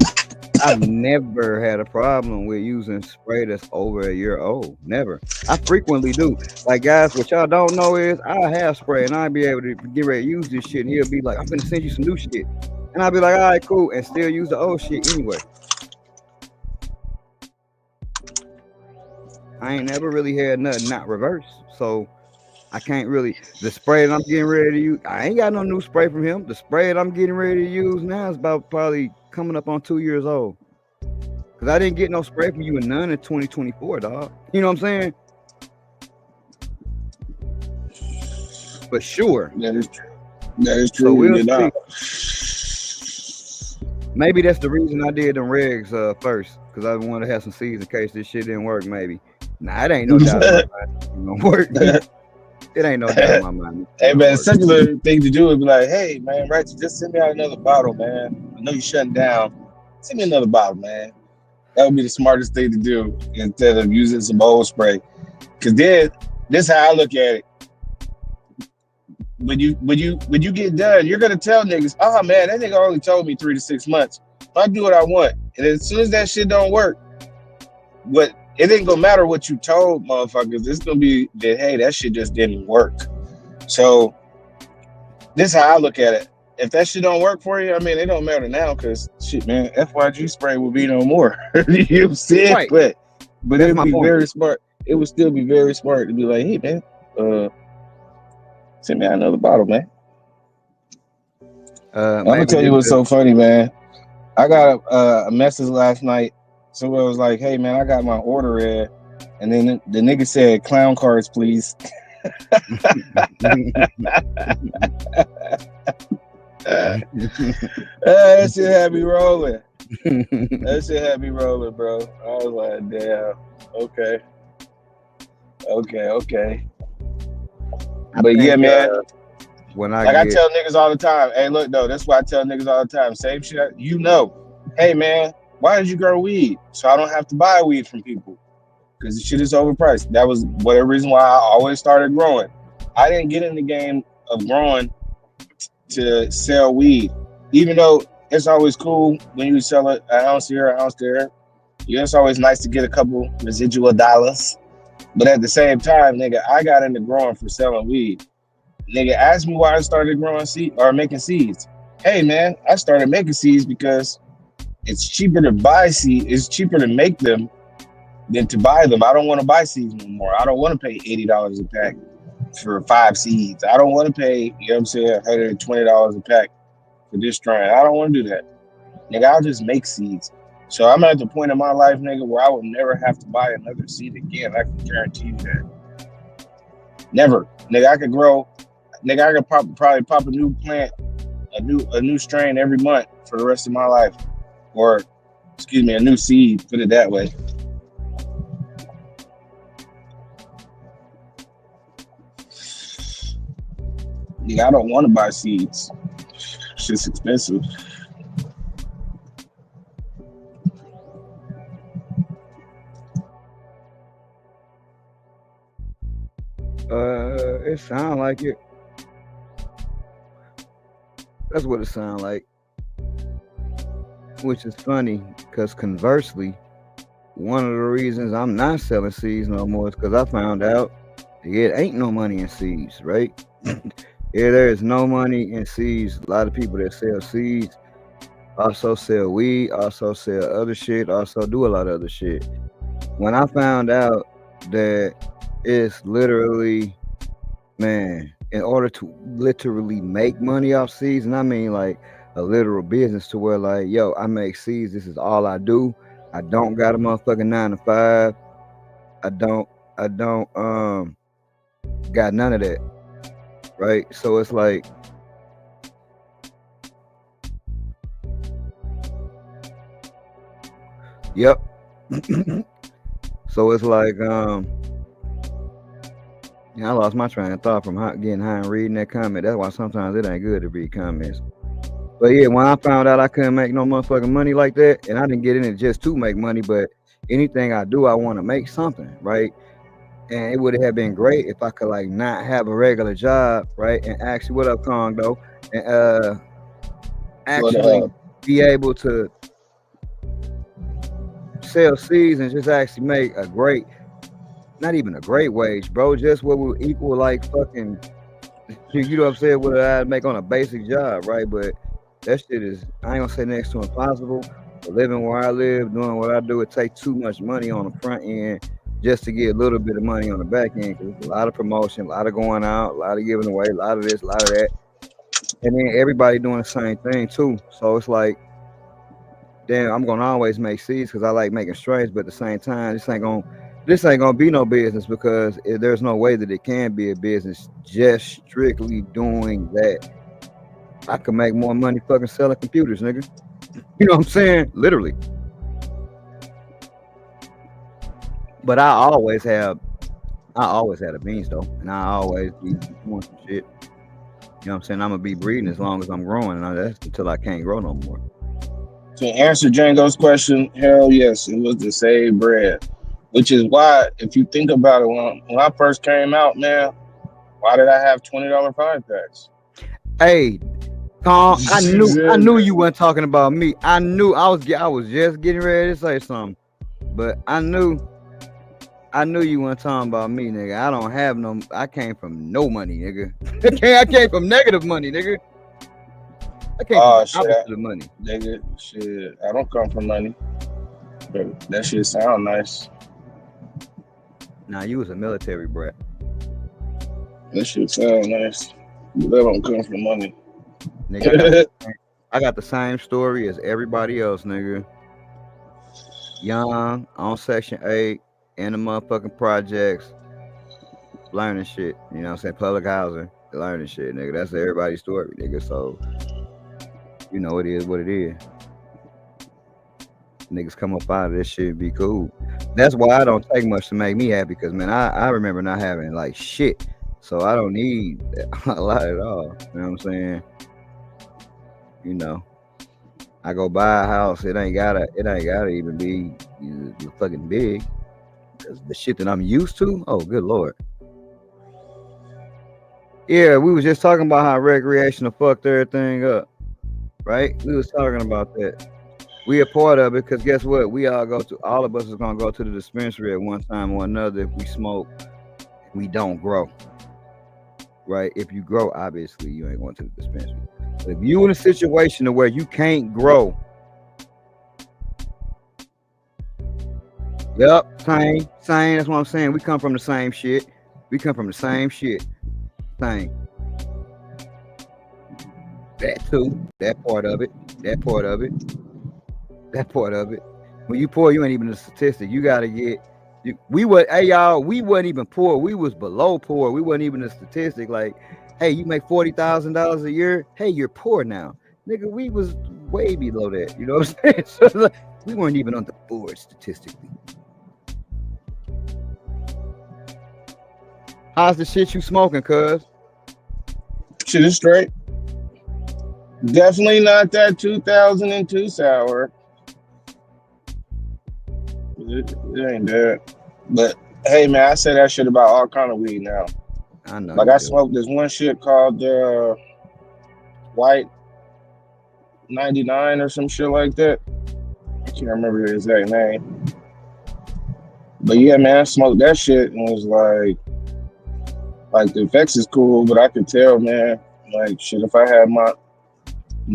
C: I've never had a problem with using spray that's over a year old. Never. I frequently do. Like, guys, what y'all don't know is I have spray and I'll be able to get ready to use this shit, and he'll be like, I'm gonna send you some new shit. And I'll be like, all right, cool, and still use the old shit anyway. I ain't never really had nothing not reverse. So I can't really, the spray that I'm getting ready to use, I ain't got no new spray from him. The spray that I'm getting ready to use now is about probably coming up on 2 years old. Cause I didn't get no spray from you in none in 2024, dog. You know what I'm saying? But sure.
B: That is true. That is true.
C: So we'll see. Maybe that's the reason I did them regs first. Cause I wanted to have some seeds in case this shit didn't work, maybe. Nah, it ain't no doubt in my mind. It don't work. It ain't no doubt in my mind.
B: Hey man, simpler thing to do is be like, hey man, right, just send me out another bottle, man. I know you're shutting down. Send me another bottle, man. That would be the smartest thing to do instead of using some old spray. Cause then this is how I look at it. When you get done, you're gonna tell niggas, oh man, that nigga only told me 3 to 6 months. I do what I want. And as soon as that shit don't work, it ain't gonna matter what you told motherfuckers. It's gonna be that, hey, that shit just didn't work. So this is how I look at it. If that shit don't work for you, I mean, it don't matter now because shit, man, FYG spray will be no more. You know what I'm saying? Right. But it would be very smart. It would still be very smart to be like, hey man, send me out another bottle, man. I'm gonna tell you what's so funny, man. I got a message last night. Someone was like, "Hey man, I got my order in," and then the nigga said, "Clown cards, please." That shit had me rolling. That shit had me rolling, bro. I was like, "Damn, okay." But yeah, man.
C: When
B: I tell niggas all the time, hey, look though, that's why I tell niggas all the time, same shit. You know, hey man, why did you grow weed? So I don't have to buy weed from people because the shit is overpriced. That was the reason why I always started growing. I didn't get in the game of growing to sell weed, even though it's always cool when you sell it an ounce here, an ounce there. Yeah, it's always nice to get a couple residual dollars. But at the same time, nigga, I got into growing for selling weed. Nigga asked me why I started growing seed or making seeds. Hey man, I started making seeds because it's cheaper to buy seeds. It's cheaper to make them than to buy them. I don't want to buy seeds no more. I don't want to pay $80 a pack for 5 seeds. I don't want to pay, you know what I'm saying, $120 a pack for this strain. I don't want to do that. Nigga, I'll just make seeds. So I'm at the point in my life, nigga, where I will never have to buy another seed again. I can guarantee you that. Never. Nigga, I could grow. Nigga, I could probably pop a new plant, a new strain every month for the rest of my life. Or, excuse me, a new seed, put it that way. Nigga, I don't want to buy seeds. It's just expensive.
C: It sound like it. That's what it sound like. Which is funny, because conversely, one of the reasons I'm not selling seeds no more is because I found out it ain't no money in seeds, right? Yeah, there is no money in seeds. A lot of people that sell seeds also sell weed, also sell other shit, also do a lot of other shit. When I found out that it's literally, man, in order to literally make money off seeds, and I mean like a literal business to where like, yo, I make seeds, this is all I do. I don't got a motherfucking 9 to 5. I don't got none of that. Right? So it's like, yep. So it's like, I lost my train of thought from getting high and reading that comment. That's why sometimes it ain't good to read comments. But yeah, when I found out I couldn't make no motherfucking money like that, and I didn't get in it just to make money, but anything I do, I want to make something, right? And it would have been great if I could like not have a regular job, right? And actually, what up, Congo? And actually be able to sell seeds and just actually make a great, not even a great wage, bro, just what would equal like fucking, you know what I'm saying, what I'd make on a basic job, right? But that shit is, I ain't gonna say next to impossible. But living where I live, doing what I do, it takes too much money on the front end just to get a little bit of money on the back end. Cause there's a lot of promotion, a lot of going out, a lot of giving away, a lot of this, a lot of that. And then everybody doing the same thing too. So it's like, damn, I'm gonna always make seeds because I like making strains, but at the same time, this ain't gonna be no business because there's no way that it can be a business just strictly doing that. I could make more money fucking selling computers, nigga. You know what I'm saying? Literally. But I always had a beanstalk, and I always be doing some shit. You know what I'm saying? I'm gonna be breeding as long as I'm growing, and that's until I can't grow no more.
B: To answer Django's question, hell yes, it was to save bread. Which is why, if you think about it, when I first came out, man, why did I have $20 5 packs?
C: Hey, Tom, I knew you weren't talking about me. I knew I was just getting ready to say something, but I knew you weren't talking about me, nigga. I came from no money, nigga. I came from negative money, nigga. I came from opposite of money.
B: Nigga, shit, I don't come from money. But that shit sound nice.
C: Nah, you was a military brat.
B: That shit sound nice. But that don't come from money.
C: Nigga, I got the same story as everybody else, nigga. Young, on Section 8, in the motherfucking projects, learning shit. You know what I'm saying? Public housing, learning shit, nigga. That's everybody's story, nigga. So, you know, it is what it is. Niggas come up out of this shit and be cool. That's why I don't take much to make me happy, because, man, I remember not having, like, shit. So I don't need a lot at all. You know what I'm saying? You know, I go buy a house. It ain't gotta even be fucking big. Cause the shit that I'm used to. Oh, good lord. Yeah, we was just talking about how recreational fucked everything up, right? We was talking about that. We a part of it, because guess what? All of us is gonna go to the dispensary at one time or another. If we smoke, we don't grow. Right? If you grow, obviously you ain't going to the dispensary. But if you in a situation where you can't grow, yep, same. That's what I'm saying. We come from the same shit. Same. That too. That part of it. When you poor, you ain't even a statistic. You gotta get. We wasn't even poor. We was below poor. We wasn't even a statistic. Like, hey, you make $40,000 a year. Hey, you're poor now, nigga. We was way below that. You know what I'm saying? So, like, we weren't even on the board statistically. How's the shit you smoking, cuz?
B: Shit is straight. Definitely not that 2002 sour. It ain't that. But hey, man, I say that shit about all kind of weed now.
C: I know.
B: Like I smoked this one shit called White 99 or some shit like that. I can't remember the exact name. But yeah, man, I smoked that shit and was like the effects is cool, but I could tell, man, like shit, if I had my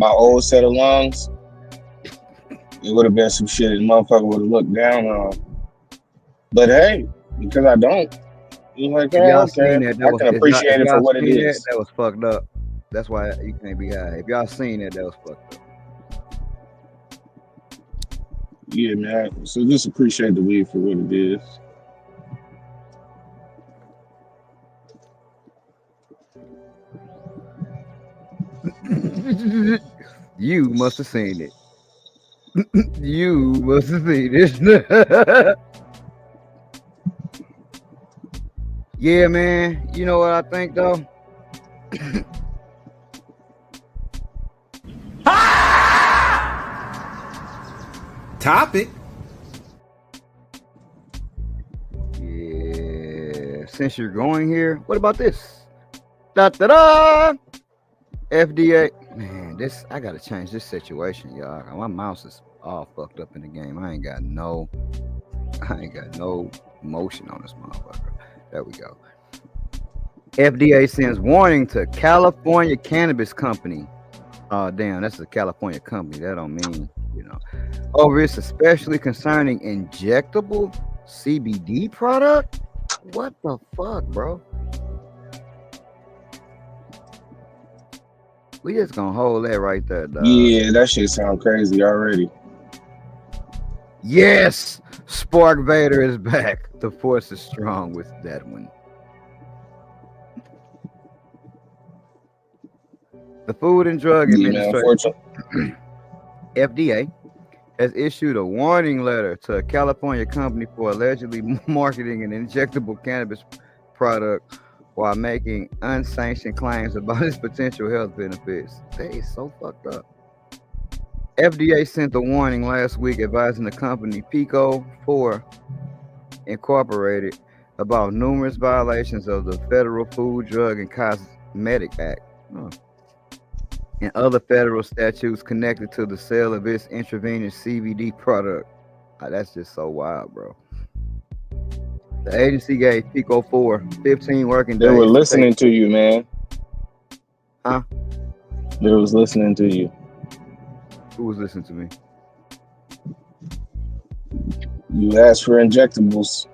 B: old set of lungs, it would have been some shit the motherfucker would have looked down on. But hey, because I don't, you're like, hey, okay, I can appreciate it for what it is.
C: That was fucked up. That's why you can't be high. If y'all seen that was fucked up.
B: Yeah, man. So just appreciate the weed for what it is.
C: You must have seen it. You must have seen it. Yeah, man. You know what I think though?
A: Topic.
C: Yeah. Since you're going here, what about this? Da da da. FDA. Man, I gotta change this situation, y'all. My mouse is all fucked up in the game. I ain't got no motion on this motherfucker. There we go. FDA sends warning to California Cannabis Company. Oh, damn, that's a California company. That don't mean, over its especially concerning injectable CBD product. What the fuck, bro? We just gonna hold that right there, dog.
B: Yeah, that shit sound crazy already.
C: Yes, Spark Vader is back. The force is strong with that one. The Food and Drug Administration, FDA, has issued a warning letter to a California company for allegedly marketing an injectable cannabis product while making unsanctioned claims about its potential health benefits. They is so fucked up. FDA sent a warning last week advising the company Pico 4 Incorporated about numerous violations of the Federal Food, Drug, and Cosmetic Act and other federal statutes connected to the sale of its intravenous CBD product. That's just so wild, bro. The agency gave Pico 4 15 working days.
B: They were listening to you, man.
C: Huh?
B: They was listening to you.
C: Who was listening to me?
B: You asked for injectables.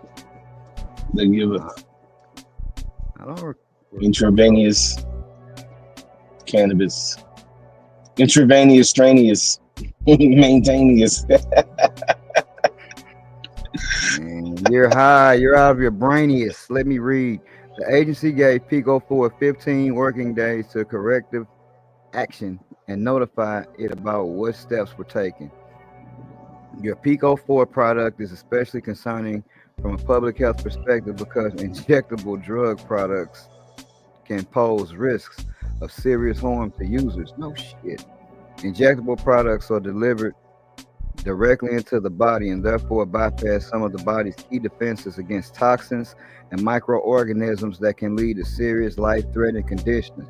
B: They give it
C: I don't
B: intravenous cannabis. Intravenous, strenuous, maintainous.
C: Man, you're high. You're out of your brainiest. Let me read. The agency gave Pico 4 15 working days to corrective action and notify it about what steps were taken. Your Pico 4 product is especially concerning from a public health perspective because injectable drug products can pose risks of serious harm to users. No shit. Injectable products are delivered directly into the body and therefore bypass some of the body's key defenses against toxins and microorganisms that can lead to serious life-threatening conditions.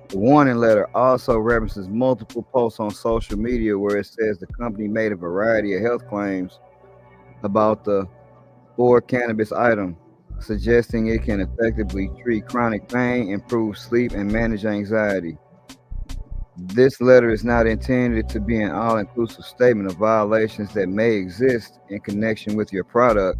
C: The warning letter also references multiple posts on social media where it says the company made a variety of health claims about the 4 cannabis item, suggesting it can effectively treat chronic pain, improve sleep, and manage anxiety. This letter is not intended to be an all-inclusive statement of violations that may exist in connection with your product.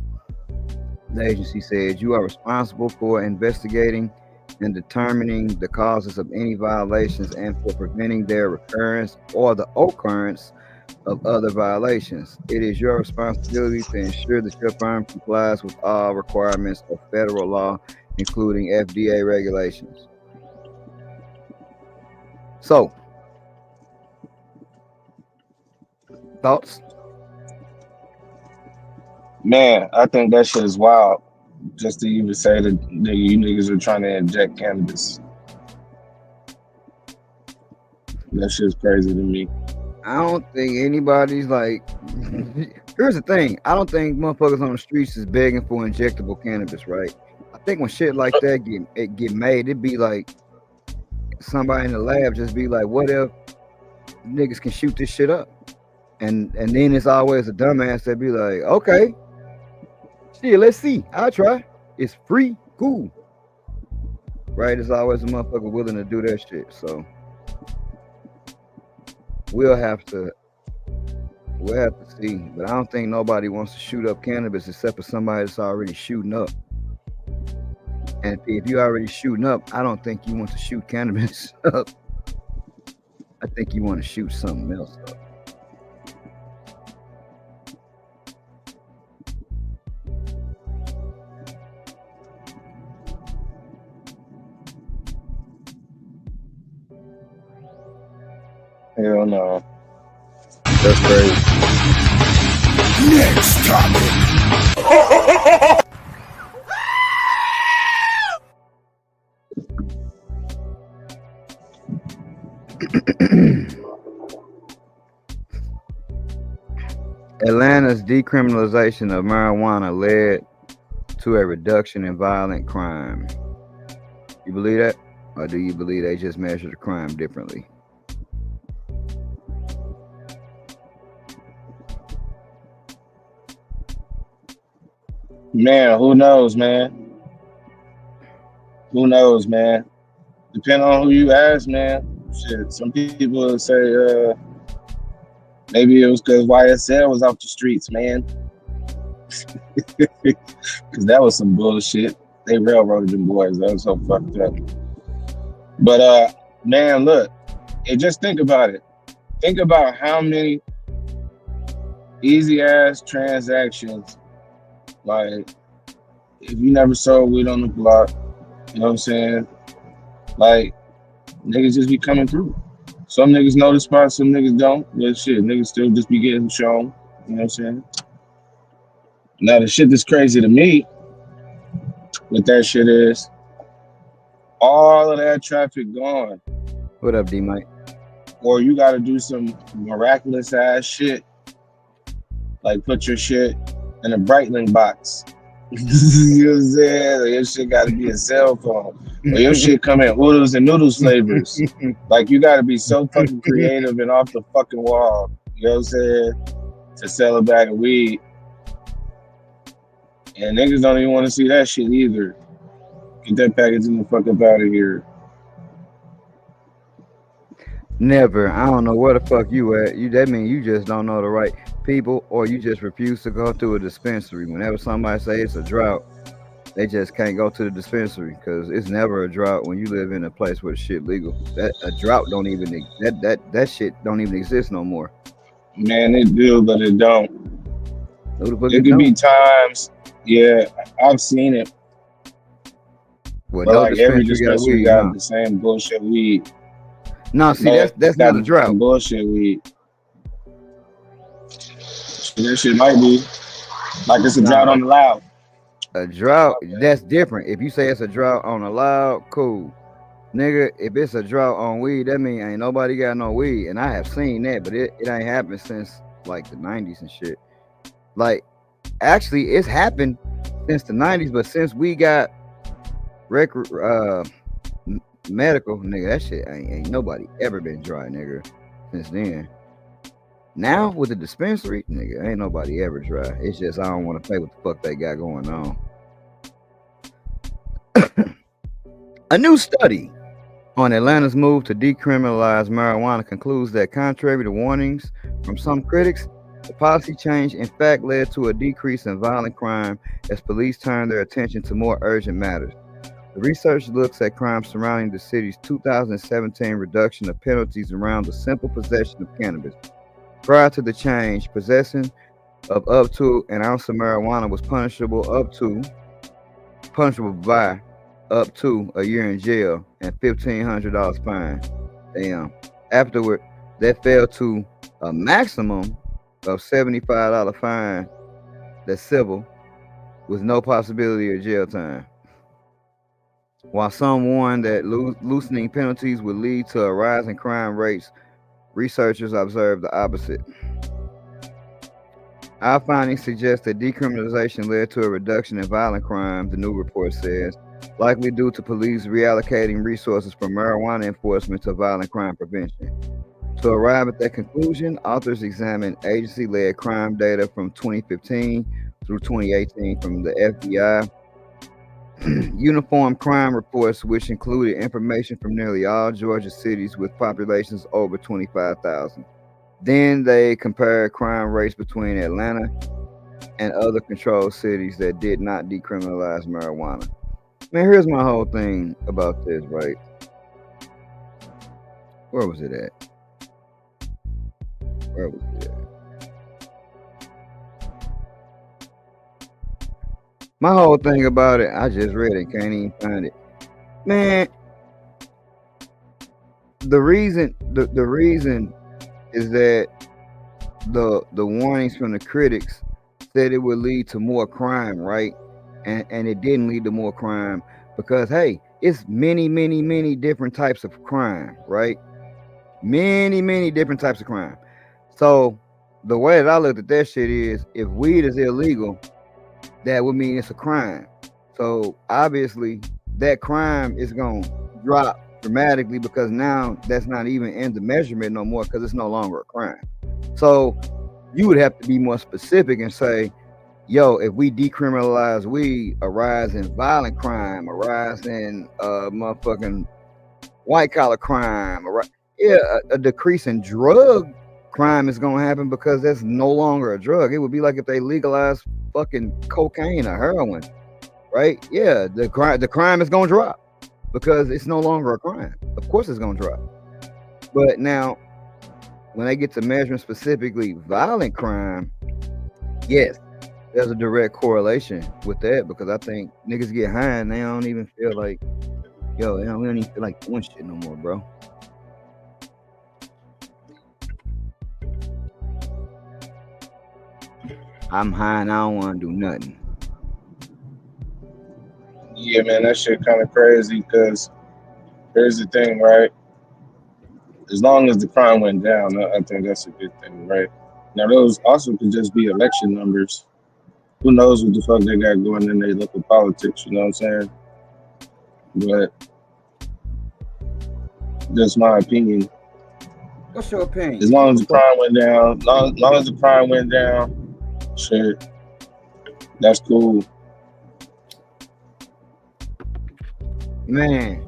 C: The agency said you are responsible for investigating and determining the causes of any violations and for preventing their recurrence or the occurrence of other violations. It is your responsibility to ensure that your firm complies with all requirements of federal law, including FDA regulations. So, thoughts?
B: Man, I think that shit is wild. Just to even say that you niggas are trying to inject cannabis. That shit's crazy to me.
C: I don't think anybody's like. Here's the thing. I don't think motherfuckers on the streets is begging for injectable cannabis, right? I think when shit like that get made, it'd be like somebody in the lab just be like, what if niggas can shoot this shit up? And then it's always a dumbass that be like, okay, shit, let's see. I'll try. It's free, cool. Right? It's always a motherfucker willing to do that shit. So we'll have to see. But I don't think nobody wants to shoot up cannabis except for somebody that's already shooting up. And if you're already shooting up, I don't think you want to shoot cannabis up. I think you want to shoot something else up.
B: Hell no. That's crazy.
A: Next topic.
C: Atlanta's decriminalization of marijuana led to a reduction in violent crime. You believe that? Or do you believe they just measure the crime differently?
B: Man, who knows, man? Who knows, man? Depending on who you ask, man. Shit, some people will say, maybe it was because YSL was off the streets, man. Because that was some bullshit. They railroaded them boys. That was so fucked up. But, man, look. And just think about it. Think about how many easy-ass transactions. Like, if you never sold weed on the block, you know what I'm saying? Like, niggas just be coming through. Some niggas know the spot, some niggas don't. But shit, niggas still just be getting shown. You know what I'm saying? Now, the shit that's crazy to me with that shit is all of that traffic gone.
C: What up, D-Mike?
B: Or you got to do some miraculous ass shit. Like, put your shit in a Breitling box. You know what I'm saying? Like, your shit got to be a cell phone. Or your shit come in oodles and noodles flavors. Like, you got to be so fucking creative and off the fucking wall. You know what I'm saying? To sell a bag of weed. And niggas don't even want to see that shit either. Get that packaging the fuck up out of here.
C: Never. I don't know where the fuck you at. That mean you just don't know the right people, or you just refuse to go through a dispensary. Whenever somebody say it's a drought, They just can't go to the dispensary because it's never a drought when you live in a place where the shit legal. That a drought don't even that shit don't even exist no more.
B: Man, it do, but it don't.
C: Who the fuck
B: It
C: it
B: could
C: don't?
B: be times, yeah, I've seen it.
C: Well,
B: But
C: no
B: like every
C: dispensary
B: dispensary
C: got weed.
B: got the same bullshit weed.
C: No, see
B: Man,
C: that's
B: got
C: not a drought.
B: some bullshit weed. So that shit might be like it's a drought
C: Nah,
B: on the loud.
C: a drought that's different. If you say it's a drought on a loud, cool. Nigga, if it's a drought on weed, that mean ain't nobody got no weed. And I have seen that, but it ain't happened since like the 90s and shit. Like, actually, it's happened since the 90s, but since we got medical, nigga, that shit ain't nobody ever been dry, nigga, since then. Now, with the dispensary, nigga, ain't nobody ever dry. It's just I don't want to pay what the fuck they got going on. A new study on Atlanta's move to decriminalize marijuana concludes that, contrary to warnings from some critics, the policy change in fact led to a decrease in violent crime as police turned their attention to more urgent matters. The research looks at crimes surrounding the city's 2017 reduction of penalties around the simple possession of cannabis. Prior to the change, possession of up to an ounce of marijuana was punishable by up to a year in jail and $1,500 fine. Damn. Afterward, that fell to a maximum of $75 fine, that's civil, with no possibility of jail time. While some warned that loosening penalties would lead to a rise in crime rates, researchers observed the opposite. Our findings suggest that decriminalization led to a reduction in violent crime, the new report says, likely due to police reallocating resources from marijuana enforcement to violent crime prevention. To arrive at that conclusion, authors examined agency-led crime data from 2015 through 2018 from the FBI, uniform crime reports, which included information from nearly all Georgia cities with populations over 25,000. Then they compared crime rates between Atlanta and other controlled cities that did not decriminalize marijuana. Man, here's my whole thing about this, right? Where was it at? Where was it at? My whole thing about it, I just read it, can't even find it. Man, the reason is that the warnings from the critics said it would lead to more crime, right? And it didn't lead to more crime because, hey, it's many different types of crime, right? Many different types of crime. So the way that I looked at that shit is, if weed is illegal, that would mean it's a crime. So obviously that crime is going to drop dramatically because now that's not even in the measurement no more because it's no longer a crime. So you would have to be more specific and say, yo, if we decriminalize weed, a rise in violent crime, a rise in motherfucking white collar crime, a decrease in drug crime is gonna happen because that's no longer a drug. It would be like if they legalized fucking cocaine or heroin, right? Yeah, the crime is gonna drop because it's no longer a crime. Of course it's gonna drop. But now, when they get to measuring specifically violent crime, yes, there's a direct correlation with that because I think niggas get high and they don't even feel like, yo, we don't even feel like doing shit no more, bro. I'm high and I don't want to do nothing.
B: Yeah, man, that shit kind of crazy because here's the thing, right? As long as the crime went down, I think that's a good thing, right? Now, those also could just be election numbers. Who knows what the fuck they got going in their local politics, you know what I'm saying? But that's my opinion.
C: What's your opinion?
B: As long as the crime went down, long as the crime went down, shit, that's cool.
C: Man,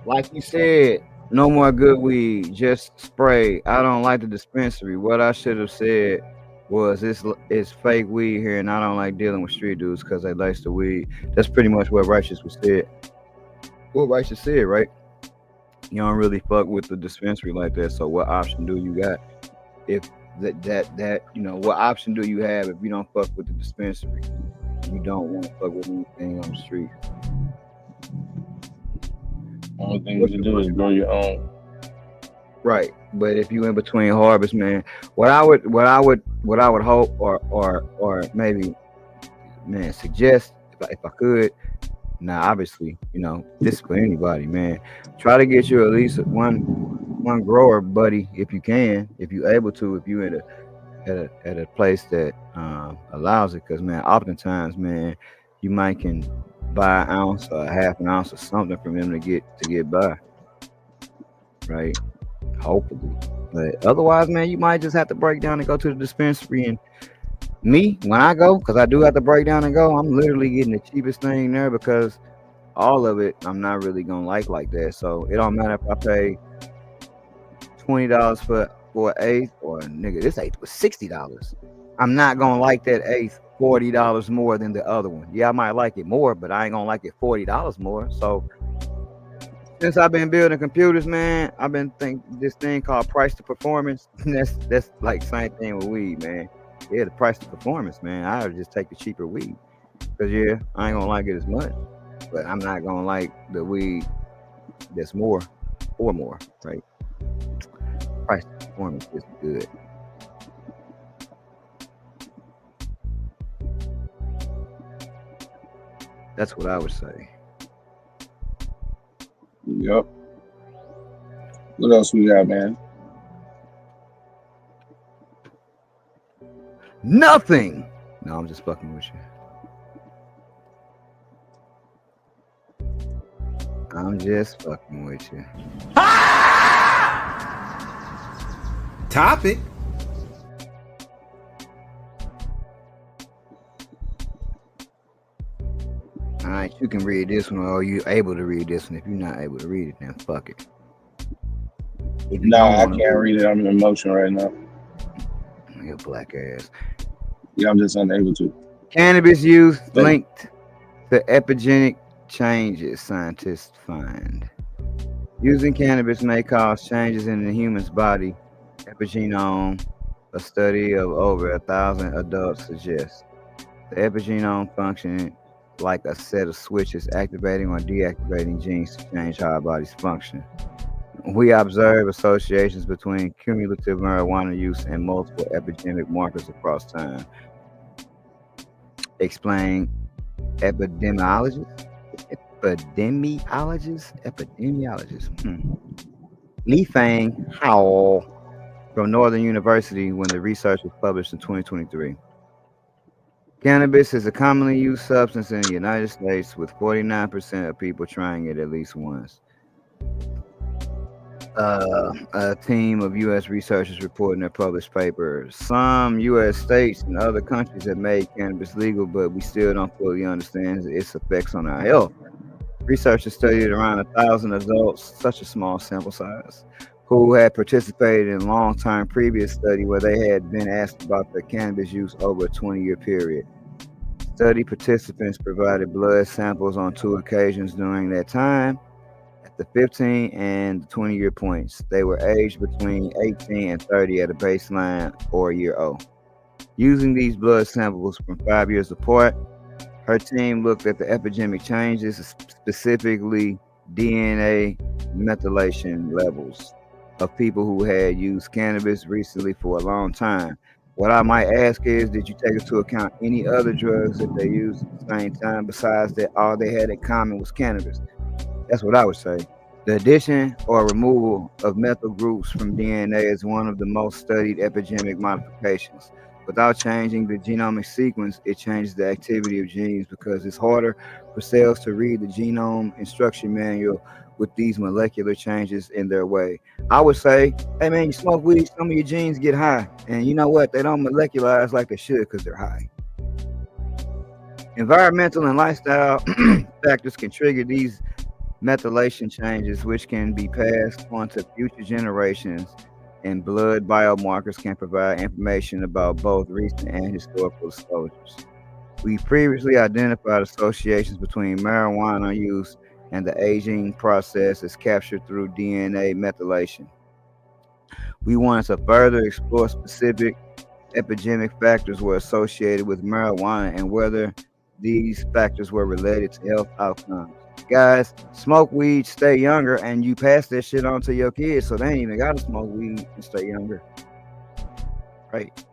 C: like you said, no more good weed, just spray. I don't like the dispensary. What I should have said was it's fake weed here, and I don't like dealing with street dudes because they lace the weed. That's pretty much what Righteous was said. What Righteous said, right? You don't really fuck with the dispensary like that. So what option do you got? If that what option do you have if you don't fuck with the dispensary? You don't want to fuck with anything on the street.
B: Only thing you can do is grow your own.
C: Right, but if you in between harvest, man, what I would hope or maybe, man, suggest if I could. Now, obviously, this is for anybody, man. Try to get you at least one grower buddy if you can, if you're able to, if you at a place that allows it, because man, oftentimes, man, you might can buy an ounce or half an ounce or something from them to get by, right? Hopefully, but otherwise, man, you might just have to break down and go to the dispensary. And me, when I go, because I do have to break down and go, I'm literally getting the cheapest thing there because all of it I'm not really gonna like that. So it don't matter if I pay $20 for an eighth, or nigga, this eighth was $60. I'm not gonna like that eighth $40 more than the other one. Yeah, I might like it more, but I ain't gonna like it $40 more. So since I've been building computers, man, I've been thinking this thing called price to performance. That's like same thing with weed, man. Yeah, the price to performance, man. I would just take the cheaper weed, cause yeah, I ain't gonna like it as much, but I'm not gonna like the weed that's more or more, right? Price to performance is good. That's what I would say.
B: Yep. What else we got, man?
C: Nothing. No, I'm just fucking with you. I'm just fucking with you.
A: Topic.
C: All right, you can read this one, or you able to read this one. If you're not able to read it, then fuck it.
B: No, I can't read it. I'm in emotion right now.
C: Your black ass.
B: Yeah, I'm just unable to.
C: Cannabis use linked to epigenetic changes, scientists find. Using cannabis may cause changes in the human's body. Epigenome, a study of over 1,000 adults suggests. The epigenome functions like a set of switches activating or deactivating genes to change how our bodies function. We observe associations between cumulative marijuana use and multiple epigenetic markers across time. Explain epidemiologist. Li Fang Hao from Northern University when the research was published in 2023. Cannabis is a commonly used substance in the United States, with 49% of people trying it at least once. A team of U.S. researchers report in their published paper. Some U.S. states and other countries have made cannabis legal, but we still don't fully understand its effects on our health. Researchers studied around 1,000 adults, such a small sample size, who had participated in a long-term previous study where they had been asked about their cannabis use over a 20-year period. Study participants provided blood samples on 2 occasions during that time, at the 15 and the 20-year points. They were aged between 18 and 30 at a baseline or year O. Using these blood samples from 5 years apart, her team looked at the epigenetic changes, specifically DNA methylation levels of people who had used cannabis recently for a long time. What I might ask is, did you take into account any other drugs that they used at the same time besides that all they had in common was cannabis? That's what I would say. The addition or removal of methyl groups from DNA is one of the most studied epigenetic modifications. Without changing the genomic sequence, it changes the activity of genes because it's harder for cells to read the genome instruction manual with these molecular changes in their way. I would say, hey man, you smoke weed, some of your genes get high. And you know what? They don't molecularize like they should because they're high. Environmental and lifestyle factors can trigger these methylation changes, which can be passed on to future generations and blood biomarkers can provide information about both recent and historical disclosures. We previously identified associations between marijuana use and the aging process is captured through DNA methylation. We wanted to further explore specific epidemic factors were associated with marijuana and whether these factors were related to health outcomes. Guys, smoke weed, stay younger, and you pass that shit on to your kids, so they ain't even gotta smoke weed and stay younger. Right.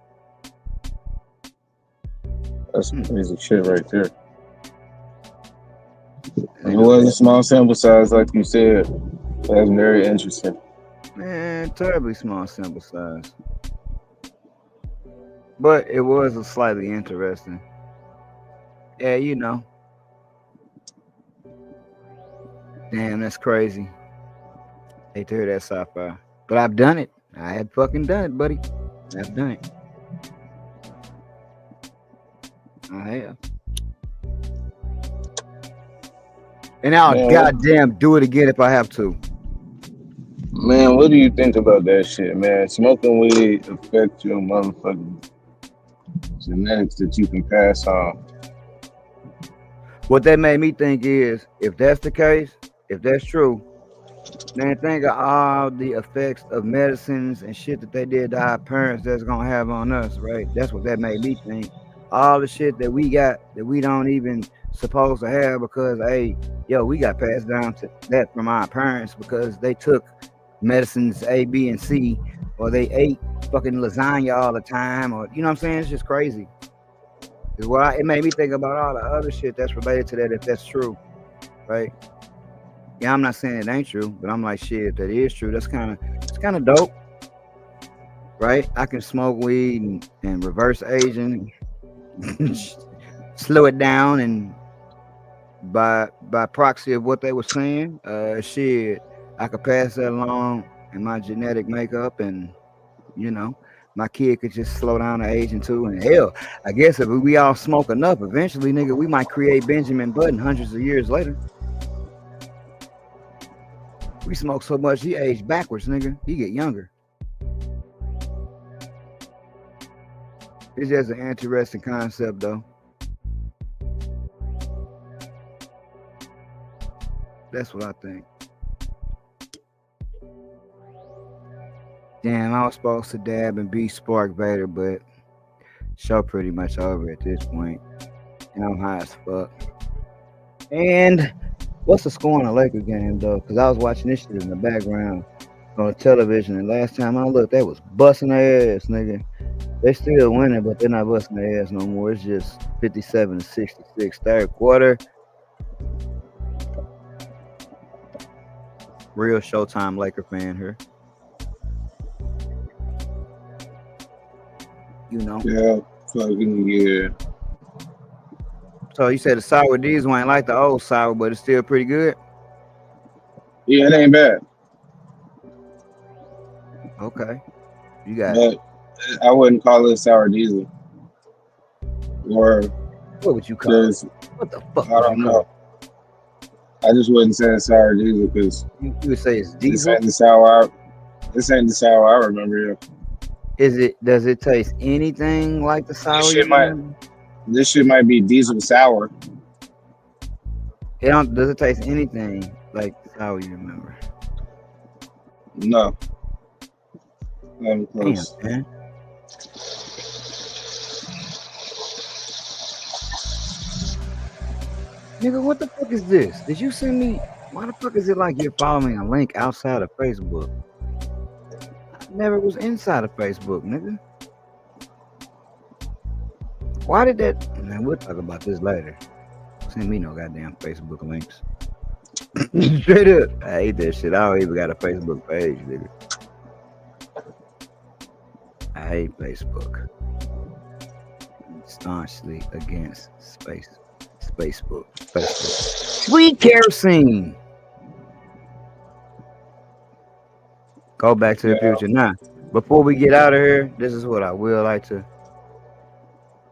B: That's crazy shit right there. It was a small sample size, like you said. That's very interesting.
C: Man, terribly small sample size. But it was a slightly interesting. Yeah, you know. Damn, that's crazy. Hate to hear that sci-fi. But I've done it. I had fucking done it, buddy. I've done it. I have. And I'll goddamn do it again if I have to.
B: Man, what do you think about that shit, man? Smoking weed affects your motherfucking genetics that you can pass on.
C: What that made me think is, if that's the case, if that's true, man, think of all the effects of medicines and shit that they did to our parents that's gonna have on us, right? That's what that made me think. All the shit that we got that we don't even supposed to have because, hey, yo, we got passed down to that from our parents because they took medicines A, B, and C, or they ate fucking lasagna all the time, or you know what I'm saying? It's just crazy. It made me think about all the other shit that's related to that, if that's true, right? Yeah, I'm not saying it ain't true, but I'm like, shit, if that is true, it's kind of dope, right? I can smoke weed and reverse aging, slow it down, and by proxy of what they were saying, shit, I could pass that along in my genetic makeup, and you know, my kid could just slow down the aging too. And hell, I guess if we all smoke enough, eventually, nigga, we might create Benjamin Button hundreds of years later. We smoke so much, he aged backwards, nigga. He get younger. It's just an interesting concept, though. That's what I think. Damn, I was supposed to dab and be Spark Vader, but show pretty much over at this point. And I'm high as fuck. And what's the score on the Lakers game, though? Because I was watching this shit in the background on the television, and last time I looked, they was busting their ass, nigga. They still winning, but they're not busting their ass no more. It's just 57-66 third quarter. Real Showtime Laker fan here. You know.
B: Yeah, fucking yeah.
C: So you said the sour D's ain't like the old sour, but it's still pretty good.
B: Yeah, it ain't bad.
C: Okay. You got
B: but I wouldn't call it sour diesel. Or
C: what would you call it? What the fuck?
B: I don't know. I just wouldn't say it's sour diesel because
C: you would say it's diesel.
B: This ain't the sour. This ain't the sour I remember. Yeah.
C: Does it taste anything like the sour?
B: This shit might be diesel sour.
C: Does it taste anything like the sour you remember?
B: No. Not close.
C: Damn, man. Nigga, what the fuck is this? Did you send me? Why the fuck is it like you're following a link outside of Facebook? I never was inside of Facebook, nigga. Why did that? Man, we'll talk about this later. Send me no goddamn Facebook links. Straight up. I hate that shit. I don't even got a Facebook page, nigga. I hate Facebook. Staunchly against Facebook. Sweet kerosene. Go back to the future. Now, before we get out of here, this is what I will like to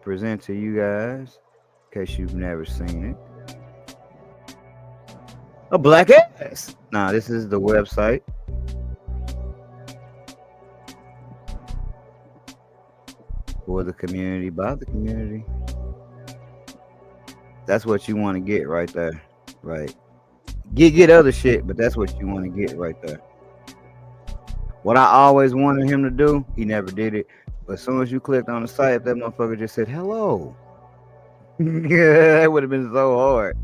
C: present to you guys, in case you've never seen it. A black ass. Now, this is the website. For the community, by the community. That's what you want to get right there. Right. Get other shit, but that's what you want to get right there. What I always wanted him to do, he never did it. But as soon as you clicked on the site, if that motherfucker just said hello, yeah, that would have been so hard.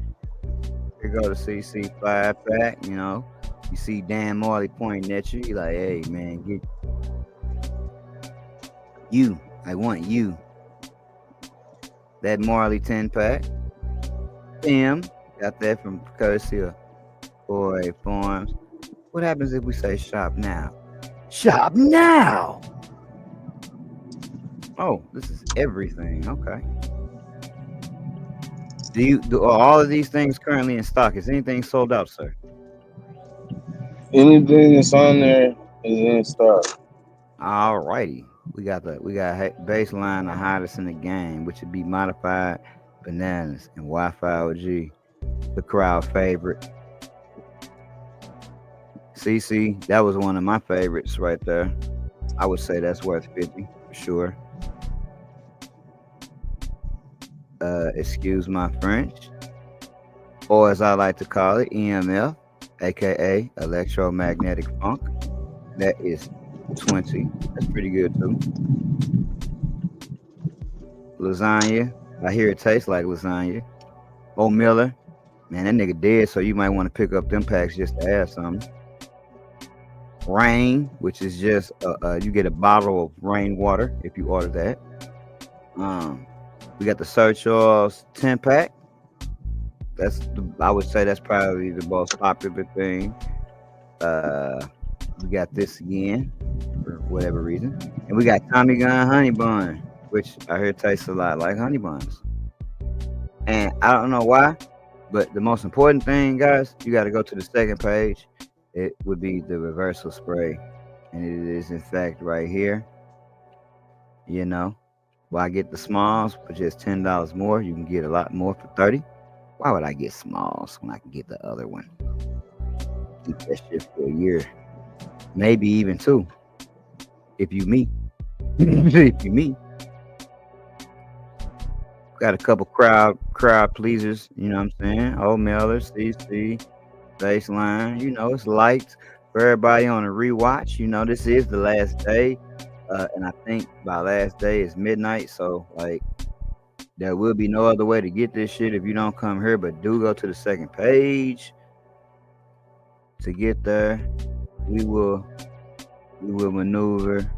C: You go to CC 5-pack, you know, you see Dan Marley pointing at you, you like, hey man, get you. I want you. That Marley 10-pack. Damn, got that from courtesy of Boy Farms. What happens if we say shop now? Shop now! Oh, this is everything. Okay. Are all of these things currently in stock? Is anything sold out, sir?
B: Anything that's on there is in stock.
C: All righty. We got baseline, the hottest in the game, which would be modified bananas and Wi-Fi OG, the crowd favorite. CC, that was one of my favorites right there. I would say that's worth 50 for sure. Excuse my French, or as I like to call it, EMF, aka electromagnetic funk. That is 20. That's pretty good too. Lasagna. I hear it tastes like lasagna. Bo Miller. Man, that nigga dead, so you might want to pick up them packs just to add something. Rain, which is just you get a bottle of rainwater if you order that. We got the Search Oils 10-pack. I would say that's probably the most popular thing. We got this again for whatever reason, and we got Tommy Gun Honey Bun, which I hear tastes a lot like honey buns. And I don't know why, but the most important thing, guys, you got to go to the second page. It would be the reversal spray, and it is in fact right here. You know, well, I get the smalls for just $10 more. You can get a lot more for 30. Why would I get smalls when I can get the other one? Keep that shit for a year, maybe even 2, if you me. If you me. Got a couple crowd pleasers. You know what I'm saying? Old Millers, CC. Baseline, you know, it's lights for everybody on a rewatch. You know, this is the last day, and I think by last day is midnight. So, like, there will be no other way to get this shit if you don't come here. But do go to the second page to get there. We will maneuver.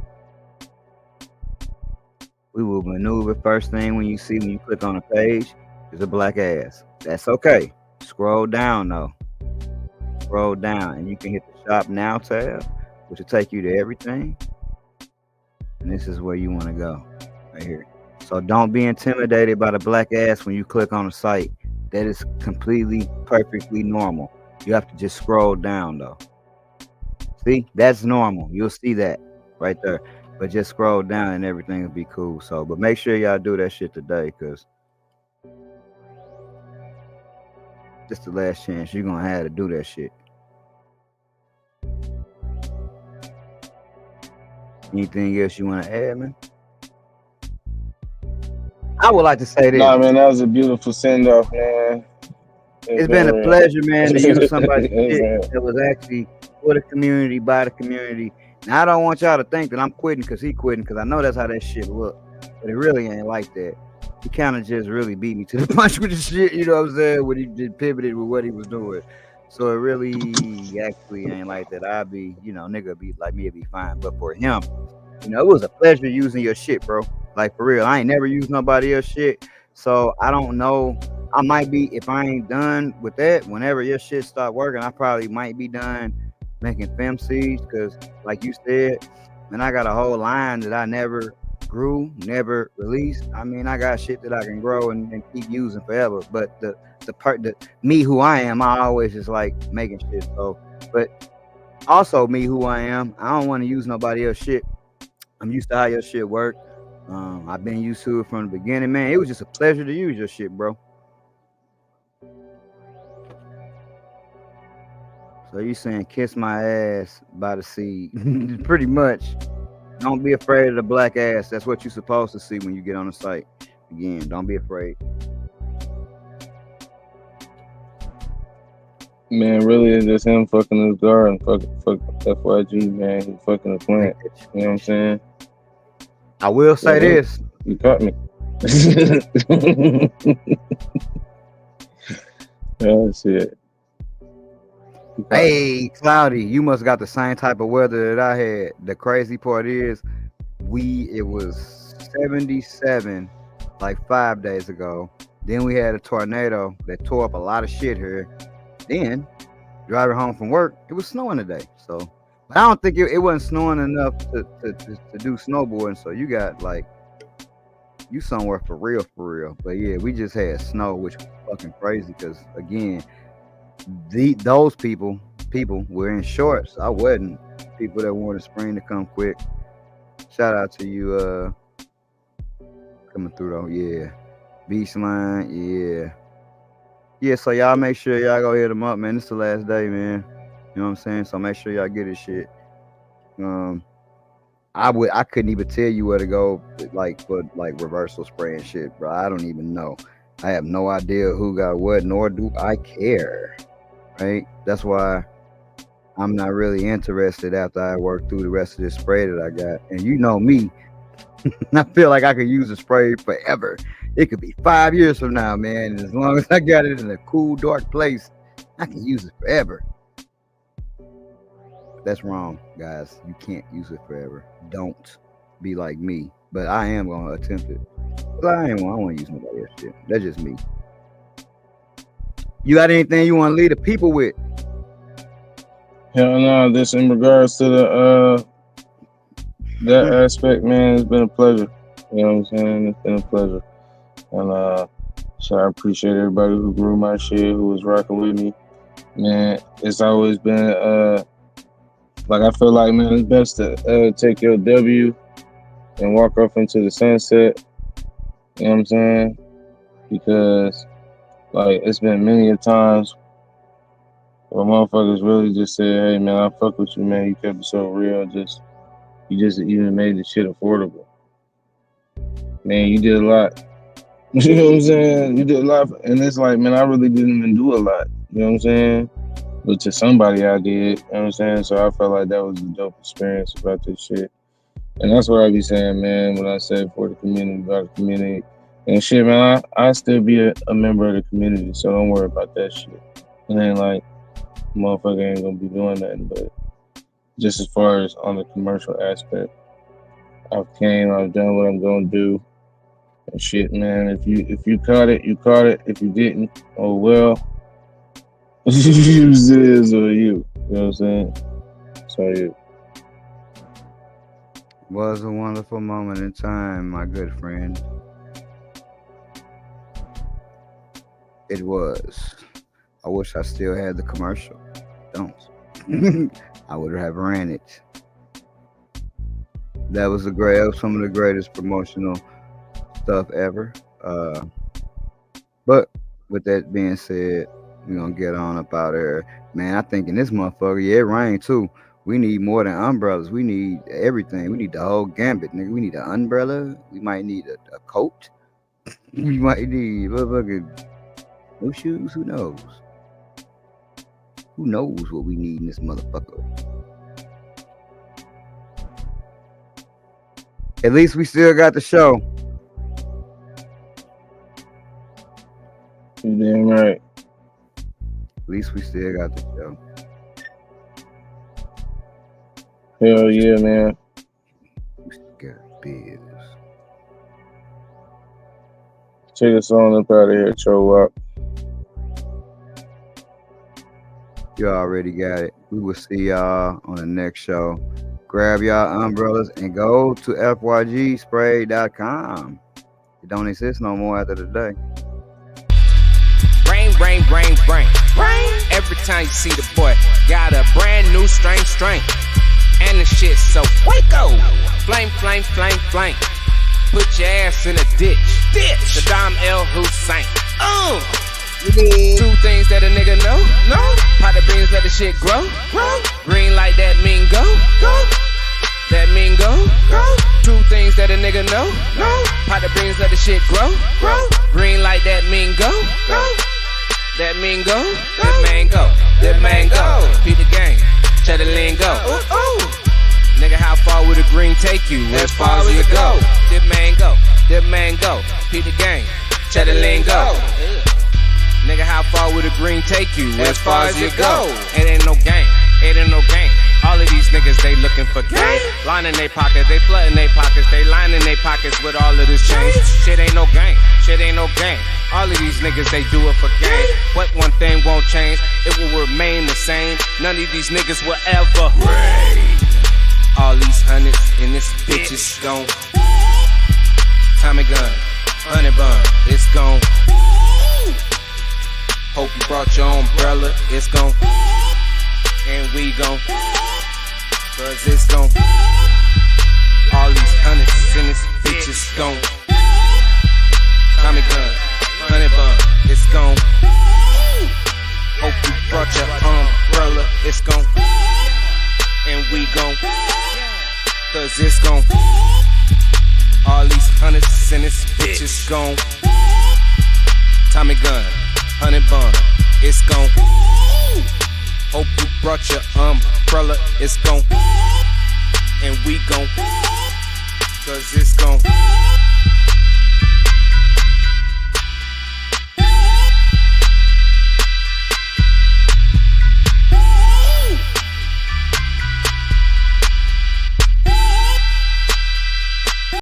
C: We will maneuver. First thing when you click on a page is a black ass. That's okay. Scroll down though. Scroll down and you can hit the shop now tab, which will take you to everything. And this is where you want to go, right here. So don't be intimidated by the black ass when you click on the site. That is completely, perfectly normal. You have to just scroll down though. See, that's normal. You'll see that right there. But just scroll down and everything will be cool. So, but make sure y'all do that shit today, because this the last chance you're gonna have to do that shit. Anything else you want to add, man? I would like to say this.
B: Nah, man, that was a beautiful send off, man.
C: It's been a pleasure, man, to use somebody's shit that was actually for the community, by the community. Now, I don't want y'all to think that I'm quitting because he quitting, because I know that's how that shit look. But it really ain't like that. He kind of just really beat me to the punch with the shit, you know what I'm saying, when he just pivoted with what he was doing. So it really actually ain't like that. I'd be, you know, nigga be like me, it'd be fine. But for him, you know, it was a pleasure using your shit, bro. Like, for real. I ain't never used nobody else's shit. So I don't know. I might be, if I ain't done with that, whenever your shit start working, I probably might be done making femseeds, because like you said, man, I got a whole line that I never grew, never released. I mean, I got shit that I can grow and keep using forever. But the me who I am, I always just like making shit. So, but also me who I am, I don't want to use nobody else's shit. I'm used to how your shit work. I've been used to it from the beginning, man. It was just a pleasure to use your shit, bro. So you saying kiss my ass by the seed? Pretty much. Don't be afraid of the black ass. That's what you're supposed to see when you get on the site. Again, don't be afraid.
B: Man, really, it's just him fucking his guard and fuck FYG, man. He fucking the plant. You know what I'm saying?
C: I will say this.
B: You caught me. Oh, shit.
C: Hey, Cloudy, you must have got the same type of weather that I had. The crazy part is, it was 77 like 5 days ago. Then we had a tornado that tore up a lot of shit here. Then, driving home from work, it was snowing today. So, but I don't think it wasn't snowing enough to do snowboarding. So you got like, you somewhere for real. But yeah, we just had snow, which was fucking crazy. Because again, those people were in shorts. I wasn't. People that wanted spring to come quick. Shout out to you, coming through though. Yeah, Beach Line. Yeah. So y'all make sure y'all go hit them up, man. This is the last day, man. You know what I'm saying? So make sure y'all get this shit. I couldn't even tell you where to go, like for like reversal spray and shit, bro. I don't even know. I have no idea who got what, nor do I care. Right? That's why I'm not really interested after I work through the rest of this spray that I got. And you know me, I feel like I could use a spray forever. It could be 5 years from now, man. And as long as I got it in a cool, dark place, I can use it forever. That's wrong, guys. You can't use it forever. Don't be like me. But I am going to attempt it. But I don't want to use nobody else's shit. That's just me. You got anything you want to leave the people with?
B: Hell no, this in regards to the that aspect, man, it's been a pleasure. You know what I'm saying? It's been a pleasure. And so I appreciate everybody who grew my shit, who was rocking with me. Man, it's always been like I feel like, man, it's best to take your W and walk off into the sunset. You know what I'm saying? Because like it's been many a times where motherfuckers really just say, hey man, I fuck with you, man. You kept it so real. You just even made the shit affordable. Man, you did a lot. You know what I'm saying? You did a lot. And it's like, man, I really didn't even do a lot. You know what I'm saying? But to somebody I did. You know what I'm saying? So I felt like that was a dope experience about this shit. And that's what I be saying, man, when I say for the community, about the community. And shit, man, I still be a member of the community, so don't worry about that shit. It ain't like motherfucker ain't gonna be doing nothing, but just as far as on the commercial aspect, I've done what I'm gonna do. And shit, man, if you caught it, you caught it. If you didn't, oh well. You is or you. You know what I'm saying? So you.
C: Was a wonderful moment in time, my good friend. It was. I wish I still had the commercial. Don't. I would have ran it. That was some of the greatest promotional stuff ever. But with that being said, we're gonna get on up out there. Man, I think in this motherfucker, yeah, it rained too. We need more than umbrellas. We need everything. We need the whole gambit, nigga. We need an umbrella. We might need a coat. We might need motherfucking no shoes. Who knows? Who knows what we need in this motherfucker? At least we still got the show.
B: You damn right.
C: At least we still got the show.
B: Hell yeah, man.
C: We still got biz.
B: Take us on up out of here, Cho Up.
C: You already got it. We will see y'all on the next show. Grab y'all umbrellas and go to fygspray.com. It don't exist no more after today.
A: Rain. Every time you see the boy, got a brand new strain. And the shit so Waco. Flame. Put your ass in a ditch. Saddam El Hussein. Two things that a nigga know. Pot the beans, let the shit grow. Green like that mean go. That mean go. things that a nigga know. Pot the beans, let the shit grow. Green like that mean go. That mean go. That mango. That mango. Beat the game. Check the lingo. Nigga, how far would the green take you? As far as you go. That mango. That mango. Beat the game. Check the lingo. Nigga, how far would the green take you? As far as you go. It ain't no game. It ain't no game. All of these niggas, they looking for game. Lining they pockets, they flooding they pockets, they lining they pockets with all of this change. Shit ain't no game, shit ain't no game. All of these niggas, they do it for game. But one thing won't change, it will remain the same. None of these niggas will ever reign. All these hundreds in this bitch is gone. Tommy gun, honey bun, it's gone. Hope you brought your umbrella, it's gone. And we gon' cause it's gon' all these hundreds in this bitch is gon' Tommy gun, honey bun, it's gon' hope you brought your umbrella, it's gon' and we gon' cause it's gon' all these hundreds in this bitch is gon' Tommy gun, honey bun, it's gon' hope you brought your umbrella, it's gon' and we gon' cause it's gon'